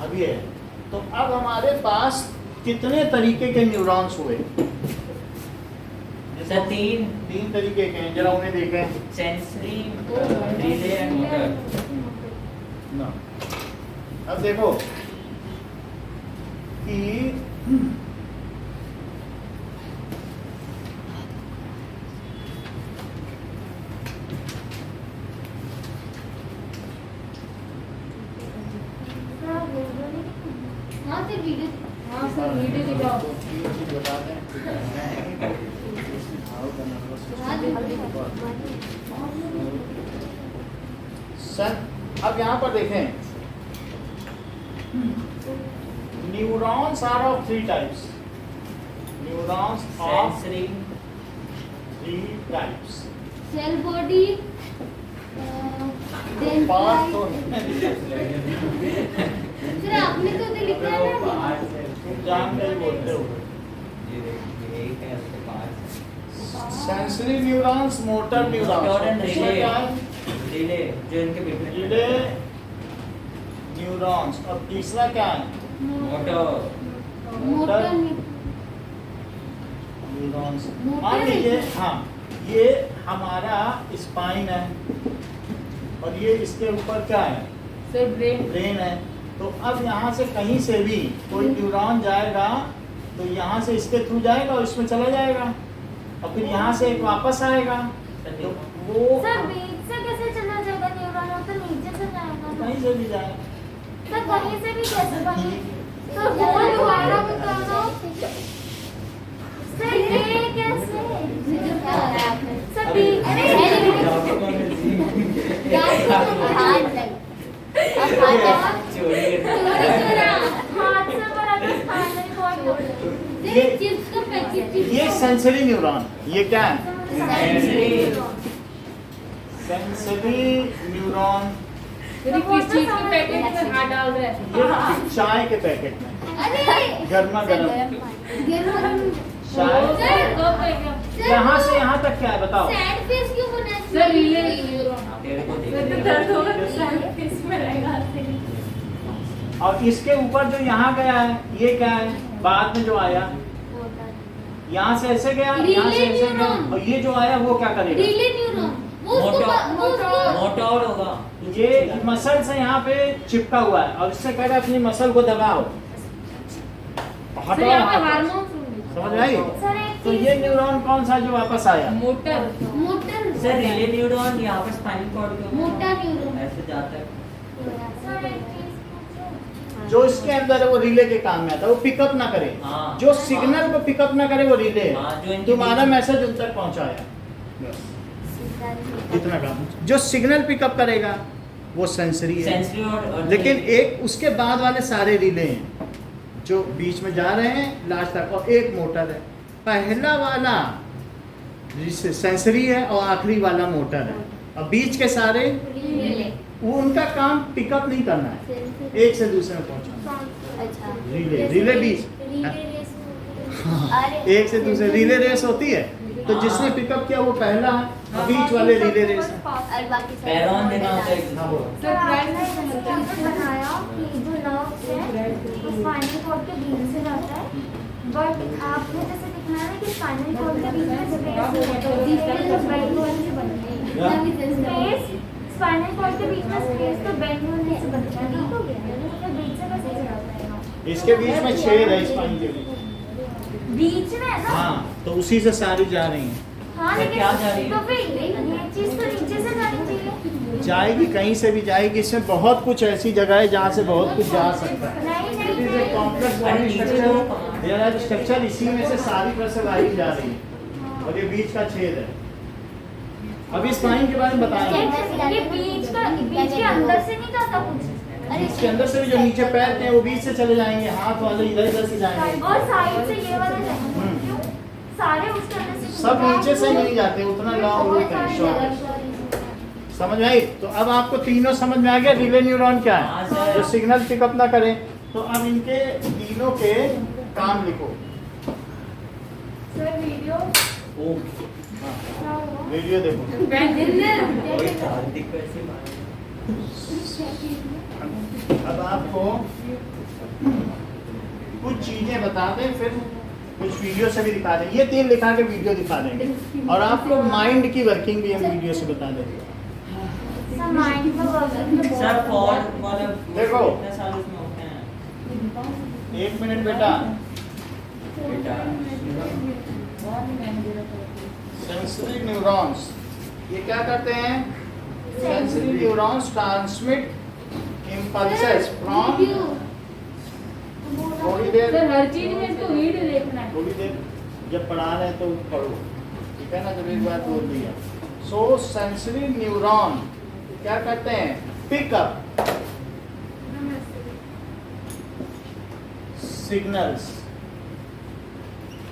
अब ये है। तो अब हमारे पास कितने तरीके के न्यूरॉन्स हुए? सर तीन तीन तरीके के हैं, जरा उन्हें देखें। Sensory, relay and motor. ना अब देखो कि हाँ सर वीडियो हाँ सर वीडियो दिखाओ। तीन चीज बता दें। सर अब यहाँ पर देखें, neurons are of three types. Neurons of sensory, three types. Cell body part तो सर आपने तो उधर लिखा है ना तुम जान के ही बोलते हो। एक है उसके पास sensory neurons, motor neurons. Motor and इसमें क्या है? रिले जो इनके बीच में रिले न्यूरॉन्स। और तीसरा क्या है? मोटर। Motor neurons. मोटर मान लीजिए हाँ ये हमारा स्पाइन है और ये इसके ऊपर क्या है? Sir brain. ब्रेन है। तो अब यहाँ से कहीं से भी कोई न्यूरॉन जाएगा तो यहाँ से इसके थ्रू जाएगा और इसमें चला जाएगा और फिर यहाँ से एक वापस आएगा। तो वो सर बीच से कैसे चला जाएगा न्यूरॉन? वो तो नीचे से जाएगा ना। कहीं से भी जाए। सर कहीं से भी कैसे कहीं? तो होल दोबारा बताना। सर ये कैसे? सर बीच हाथ से बड़ा तो स्पाइनल कॉर्ड। चिप्स का पैकेट ये सेंसरी न्यूरॉन। ये क्या है? सेंसरी। Sensory neuron. यदि किस चीज के पैकेट में हाथ डाल रहा है? ये चाय के पैकेट में अरे गर्मा गर्म गर्म चाय। सर दो पैकेट। यहाँ से यहाँ तक क्या है बताओ? सैड फेस क्यों बना? Sir relay neuron. तेरे को सर देख दर्द होगा तो सर इसमें रहेगा। और इसके ऊपर जो यहाँ गया है ये क्या है? बाद में जो आया यहाँ से ऐसे गया, यहाँ से ऐसे गया और ये जो आया वो क्या करेगा? रिले न्यूरॉन वो उसको मोटर होगा। ये मसल से यहाँ पे चिपका हुआ है और इससे कह रहा है अपनी मसल को दबाओ, सर हटाओ यहाँ पे हाथ। हार्मोन समझ आई? सर एक तो ये न्यूरॉन कौन सा जो वापस आया? Motor. Motor sir relay neuron यहाँ पर स्पाइनल कॉर्ड के मोटा न्यूरॉन ऐसे जाता है। सर एक चीज पूछो। जो इसके अंदर है वो रिले के काम में आता है, वो पिकअप ना करे। हाँ। जो सिग्नल को पिकअप ना करे वो रिले है। हाँ, जो इनके तुम्हारा बीच- मैसेज उन तक पहुंचाया, इतना काम। जो सिग्नल पिकअप करेगा वो सेंसरी है। सेंसरी और लेकिन एक उसके बाद वाले सारे रिले हैं जो बीच में जा रहे हैं लास्ट तक, और एक मोटर है। पहला वाला सेंसरी है और आखिरी वाला मोटर है और बीच के सारे रिले वो उनका काम पिकअप नहीं करना है, एक से दूसरे में पहुंचाना। अच्छा रिले रिले बीच रिले रेस में हाँ, एक से दूसरे रिले रेस होती है। तो जिसने पिकअप किया वो पहला है और बीच वाले रिले रेस है। और बाकी सब पैरोन देना होता है। हाँ बोलो। सर आपने जैसे बनाया कि जो नर्व्स है वो स्पाइनल कॉर्ड के बीच से जाता है, बट आपने जैसे दिखाया ना कि स्पाइनल कॉर्ड के बीच में स्पेस बेंड होने से बनती है। स्पेस स्पाइनल कॉर्ड के बीच में स्पेस तो बेंड होने से बनता है। ठीक हो गया? तो बीच से कैसे जाता है? इसके बीच में छेद है स्पाइन के बीच। बीच में है ना? हाँ तो उसी से सारी जा रही हैं। हाँ तो लेकिन क्या जा रही है? तो फिर ये चीज तो नीचे से जानी चाहिए। जाएगी कहीं से भी जाएगी। इसमें बहुत कुछ ऐसी जगह है जहाँ से बहुत कुछ जा सकता है। नहीं It नहीं is a complex body structure. There are structure, इसी में से सारी प्रेशर वायरिंग जा रही है और ये बीच का छेद है। अभी स्पाइन के बारे में बताएंगे। ये बीच के अंदर से नहीं जाता कुछ, इसके अंदर से भी जो नीचे पैर के हैं वो बीच से चले जाएंगे, हाथ वाले इधर इधर से जाएंगे। और साइड से ये वाला जाएगा। क्यों? सारे उसके अंदर से सब नीचे से नहीं जाते, उतना लॉन्ग रूट है, शॉर्ट। समझ में आई? तो अब आपको तीनों समझ में आ गया रिले न्यूरॉन क्या हाँ, है, सर। जो सिग्नल पिकअप ना करें। तो अब इनके तीनों के काम लिखो। सर वीडियो ओम हाँ, क्या हुआ? वीडियो देखो। वही था, हार्दिक को ऐसे मारा। अब आपको कुछ चीजें बता दें, फिर कुछ वीडियो से भी दिखा दें। ये 3 लिखा के वीडियो दिखा देंगे, और आपको माइंड की वर्किंग भी हम वीडियो से बता देंगे। सर माइंड का वर्किंग तो सर बहुत फॉर है। मतलब देखो। कितने साल उसमें होते हैं? 1 मिनट बेटा। सेंसरी न्यूरॉन्स ये क्या करते हैं? Sensory neurons transmit impulses from, थोड़ी देर सर हर चीज में इसको वीडियो देखना है। थोड़ी देर जब पढ़ा रहे हैं तो पढ़ो, ठीक है ना? जब एक बार बोल दिया। सो सेंसरी न्यूरॉन क्या करते हैं? Pickup signals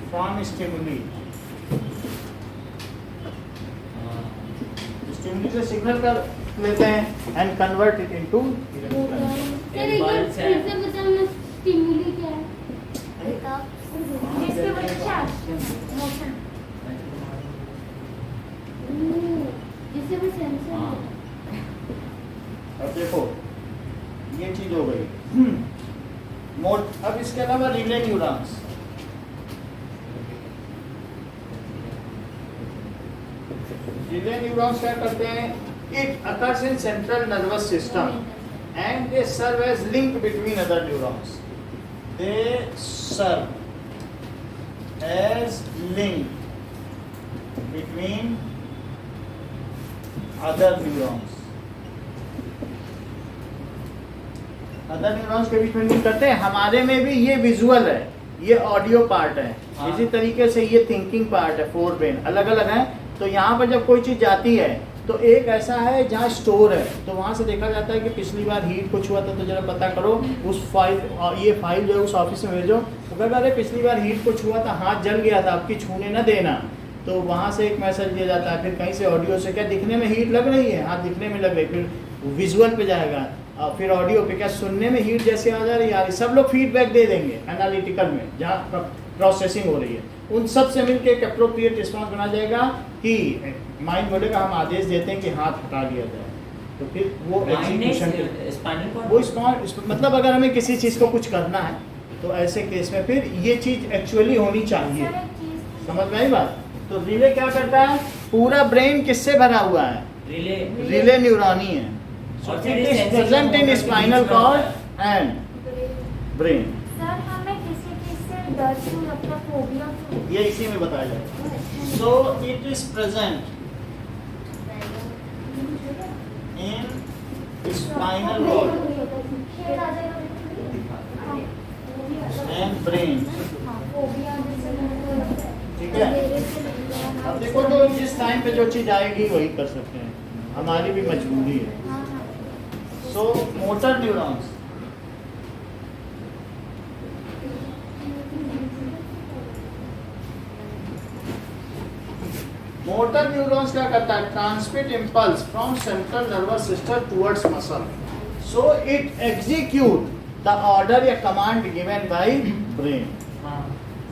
from stimuli. Stimuli से सिग्नल कर लेते हैं and convert it into sir एक बार फिर से बताना, स्टिमुली क्या है? जिसके वजह से मोशन जिससे वो सेंसर हाँ। अब देखो ये चीज हो गई मोट। अब इसके अलावा रिले न्यूरॉन्स, रिले न्यूरॉन्स क्या करते हैं? It occurs in central nervous system and they serve as link between other neurons. They serve as link between other neurons. Other neurons के बीच में लिंक करते हैं। हमारे में भी ये विजुअल है, ये ऑडियो पार्ट है, हाँ। इसी तरीके से ये थिंकिंग पार्ट है। 4 ब्रेन अलग अलग है। तो यहाँ पर जब कोई चीज़ जाती है तो एक ऐसा है जहाँ स्टोर है, तो वहाँ से देखा जाता है कि पिछली बार हीट कुछ हुआ था तो जरा पता करो उस फाइल, ये फाइल जो है उस ऑफिस में भेजो। अगर अरे पिछली बार हीट कुछ हुआ था, हाथ जल गया था, आपकी छूने न देना, तो वहाँ से एक मैसेज दिया जाता है। फिर कहीं से ऑडियो से, क्या दिखने में हीट लग रही है? हाँ दिखने में लग रही। फिर विजुअल पे जाएगा, और फिर ऑडियो पे, क्या सुनने में हीट जैसे आ जा रही है यार? सब लोग फीडबैक दे देंगे एनालिटिकल में, जहाँ प्रोसेसिंग हो रही है। उन सब से मिलकर एक अप्रोप्रिएट रिस्पॉन्स बना जाएगा कि माइंड बोलेगा, हम आदेश देते हैं कि हाथ हटा लिया जाए, तो फिर वो एग्जीक्यूशन वो मतलब अगर हमें किसी चीज़ को कुछ करना है तो ऐसे केस में फिर ये चीज़ एक्चुअली होनी चाहिए। सर एक चीज समझ में आई बात? तो रिले क्या करता है? पूरा ब्रेन किससे भरा हुआ है? रिले न्यूरॉनी है। और इट फिर इज sensation प्रेजेंट इन होगा, spinal release cord and brain. Sir हमें किसी चीज से डर क्यों लगता है? फोबिया क्यों? ये इसी में बताया जाएगा। So it is present in spinal cord शेर आ जाएगा एंड ब्रेन। हाँ, फोबिया जैसे ठीक है। अब देखो तो जिस टाइम पे जो चीज़ आएगी वही कर सकते हैं, हमारी भी मजबूरी है। हाँ हाँ सो मोटर न्यूरॉन्स, मोटर न्यूरॉन्स क्या करता है? Transmit impulse from central nervous system towards muscle, so it execute the order या कमांड गिवन बाय ब्रेन।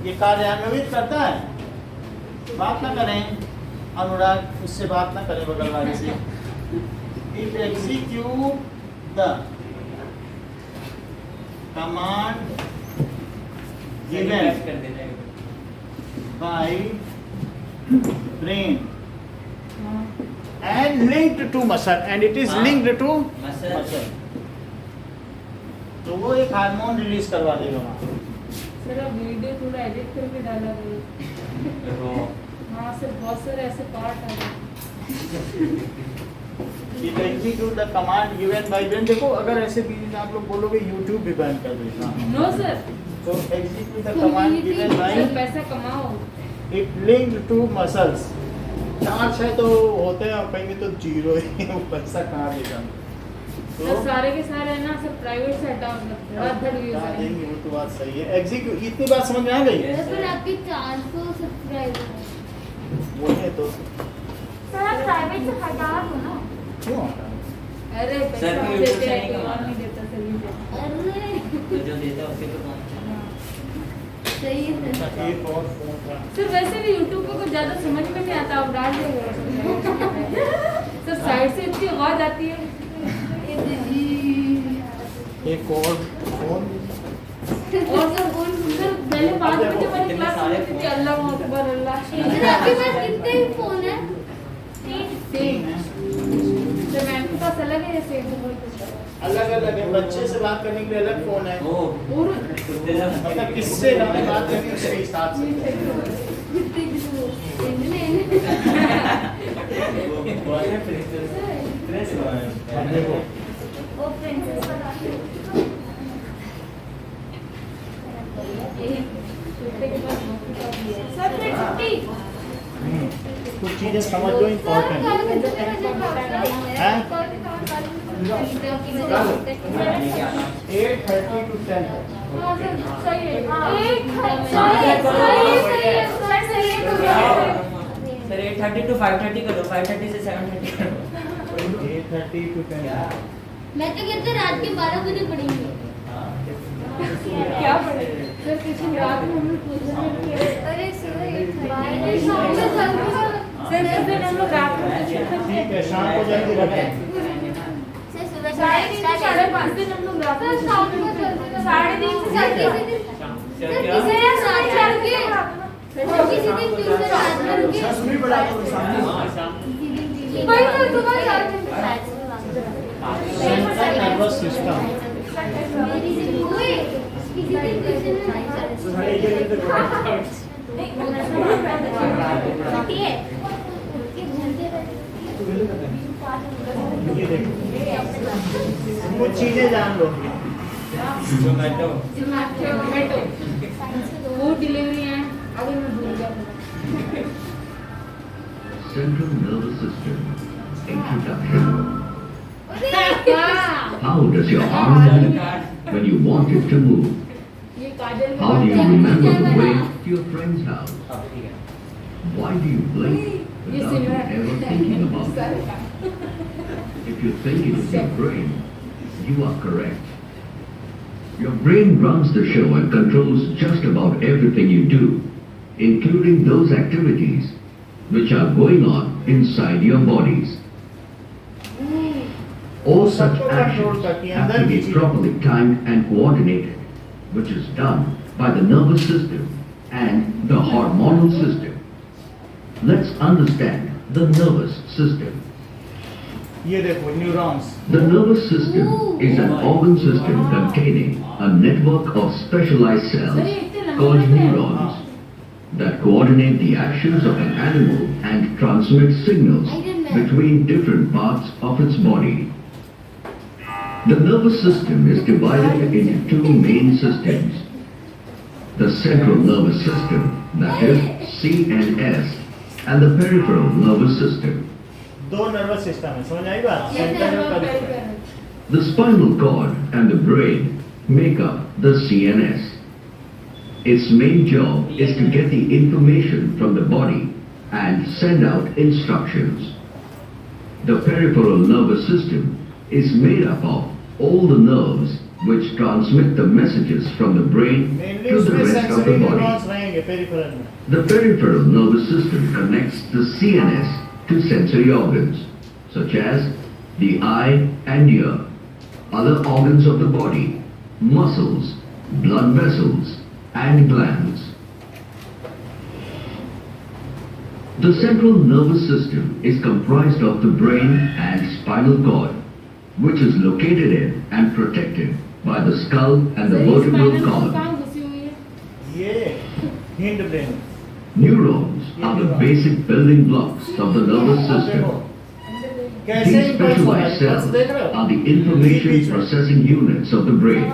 ये कार्यान्वित करता है। बात ना करें अनुराग, उससे बात ना करें बगल वाले से। It execute the command given by brain and linked to muscle and it is हाँ। linked to Muscle। muscle। तो वो एक हार्मोन रिलीज करवा देगा वहाँ। सर अब वीडियो थोड़ा एडिट करके डाला गया। हाँ सर बहुत सारे ऐसे पार्ट आ गए। It execute the command given by brain। देखो अगर ऐसे बीच में आप लोग बोलोगे YouTube भी बैन कर देगा। नो सर, तो execute the command given by sir पैसा कमाओ। it linked to muscles। 4-6 तो होते हैं और कहीं में तो 0 ही, वो पैसा कहाँ देगा? सर सारे के सारे है ना सर प्राइवेट से हटाओ, धड़ व्यूज हाँ, है। देंगे, वो तो बात सही है। एग्जीक्यूट, इतनी बात समझ में आ गई? पर आपके 400 सब्सक्राइबर हैं। बोलिए तो सर आप प्राइवेट से हटा दो ना। क्यों हटा? अरे सर पैसा को हम YouTube देते से हैं, नहीं कोई और कमाना। नहीं देता सर ये देता। अरे तो जो देता है उसी को कौन हाँ। सही है सर। एक और फोन था। सर वैसे भी यूट्यूब पे कुछ ज्यादा समझ में नहीं आता, आप डाल देंगे सर, साइड से इतनी आवाज आती है। एक और फोन। और सर पहले 5 बजे हमारी क्लास होती थी, अल्लाह अकबर अल्लाह। सर आपके पास कितने फोन है? 3 सर मैम के पास अलग है जैसे अलग अलग है, बच्चे से बात करने के लिए अलग फोन है, और मतलब किससे हमें बात करनी है उसके हिसाब से। अब देखो, वो प्रिंसेस का सर फिर छुट्टी कुछ चीजें समझ लो इम्पोर्टेंट है। 8:30 to 10। हाँ सर सही है। सर 8:30 to 5:30 करो, 5:30 से 7:30 करो। 8:30 to 10। मैं तो कहते रात के 12 बजे पढ़ेंगे। क्या पढ़े सर, किसी रात में हम लोग पूछा अरे सर किस दिन हम लोग रात में ठीक है, शाम को जल्दी रखें। साढ़े 3 से 5:30 दिन हम लोग रात में 3:30 से 4:30 किसी दिन ट्यूशन रात में रुके। सुनी बड़ा तो सामने वही तो सुबह जाते सेंट्रल नर्वस सिस्टम। ओए किसी दिन ट्यूशन में छुट्टी है। ये देखो, कुछ चीजें जान लो। जोमेटो जोमेटो फूड डिलीवरी है, अभी मैं भूल गया। Central nervous system. Introduction. How does your arm move when you want it to move? ये काजल How do you remember the way to your friend's house? Why do you blink without you ever thinking about it? If you think it is your brain, you are correct. Your brain runs the show and controls just about everything you do, including those activities which are going on inside your bodies. All such actions have to be properly timed and coordinated, which is done by the nervous system and the hormonal system. Let's understand the nervous system. ये देखो, neurons. The nervous system is an organ system containing a network of specialized cells called neurons that coordinate the actions of an animal and transmit signals between different parts of its body. The nervous system is divided into two main systems. The central nervous system, that is CNS, and the peripheral nervous system. दो nervous system है, समझ आई बात? Central और peripheral. The spinal cord and the brain make up the CNS. Its main job is to get the information from the body and send out instructions. The peripheral nervous system is made up of all the nerves which transmit the messages from the brain mainly to the उसमें rest of sensory the body. Neurons रहेंगे peripheral में। The peripheral nervous system connects the CNS to sensory organs, such as the eye and ear, other organs of the body, muscles, blood vessels, and glands. The central nervous system is comprised of the brain and spinal cord, which is located in and protected by the skull and the vertebral column. कहाँ घुसी हुई है? ये hind brain. Neurons are the basic building blocks of the nervous system. कैसे These impulse हो रहा है? specialized impulse cells देख रहे हो? are the information processing units of the brain,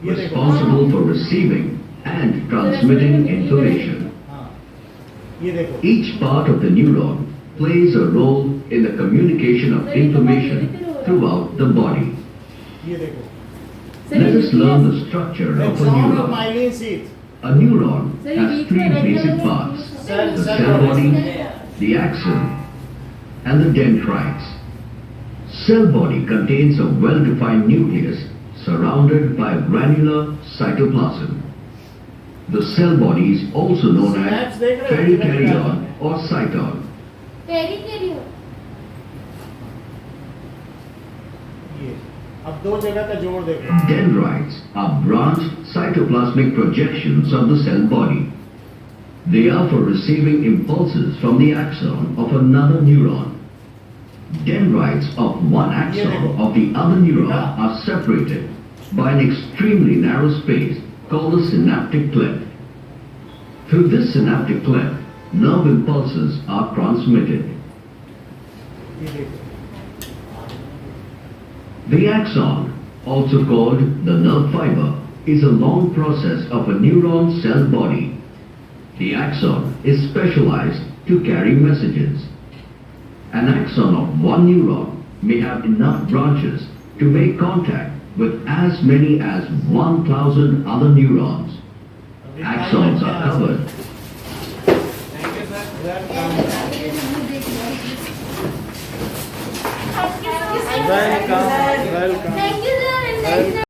responsible for receiving and transmitting information. हाँ, ये देखो, Each part of the neuron plays a role in the communication of information throughout the body. ये देखो। Let us learn the structure of a Example of neuron. myelin sheath। A neuron has three basic parts: the cell body, the axon, and the dendrites. Cell body contains a well-defined nucleus surrounded by granular cytoplasm. The cell body is also known Synapse as देख रहे हो? perikaryon or cyton. Peri के लिए ये अब दो जगह का जोड़ देखो. Dendrites are branched cytoplasmic projections of the cell body. They are for receiving impulses from the axon of another neuron. Dendrites of one axon of the other neuron are separated by an extremely narrow space called the synaptic cleft. Through this synaptic cleft, nerve impulses are transmitted. ये देखो. The axon, also called the nerve fiber, is a long process of a neuron cell body. The axon is specialized to carry messages. An axon of one neuron may have enough branches to make contact with as many as 1,000 other neurons. Axons are covered Welcome. Thank you sir,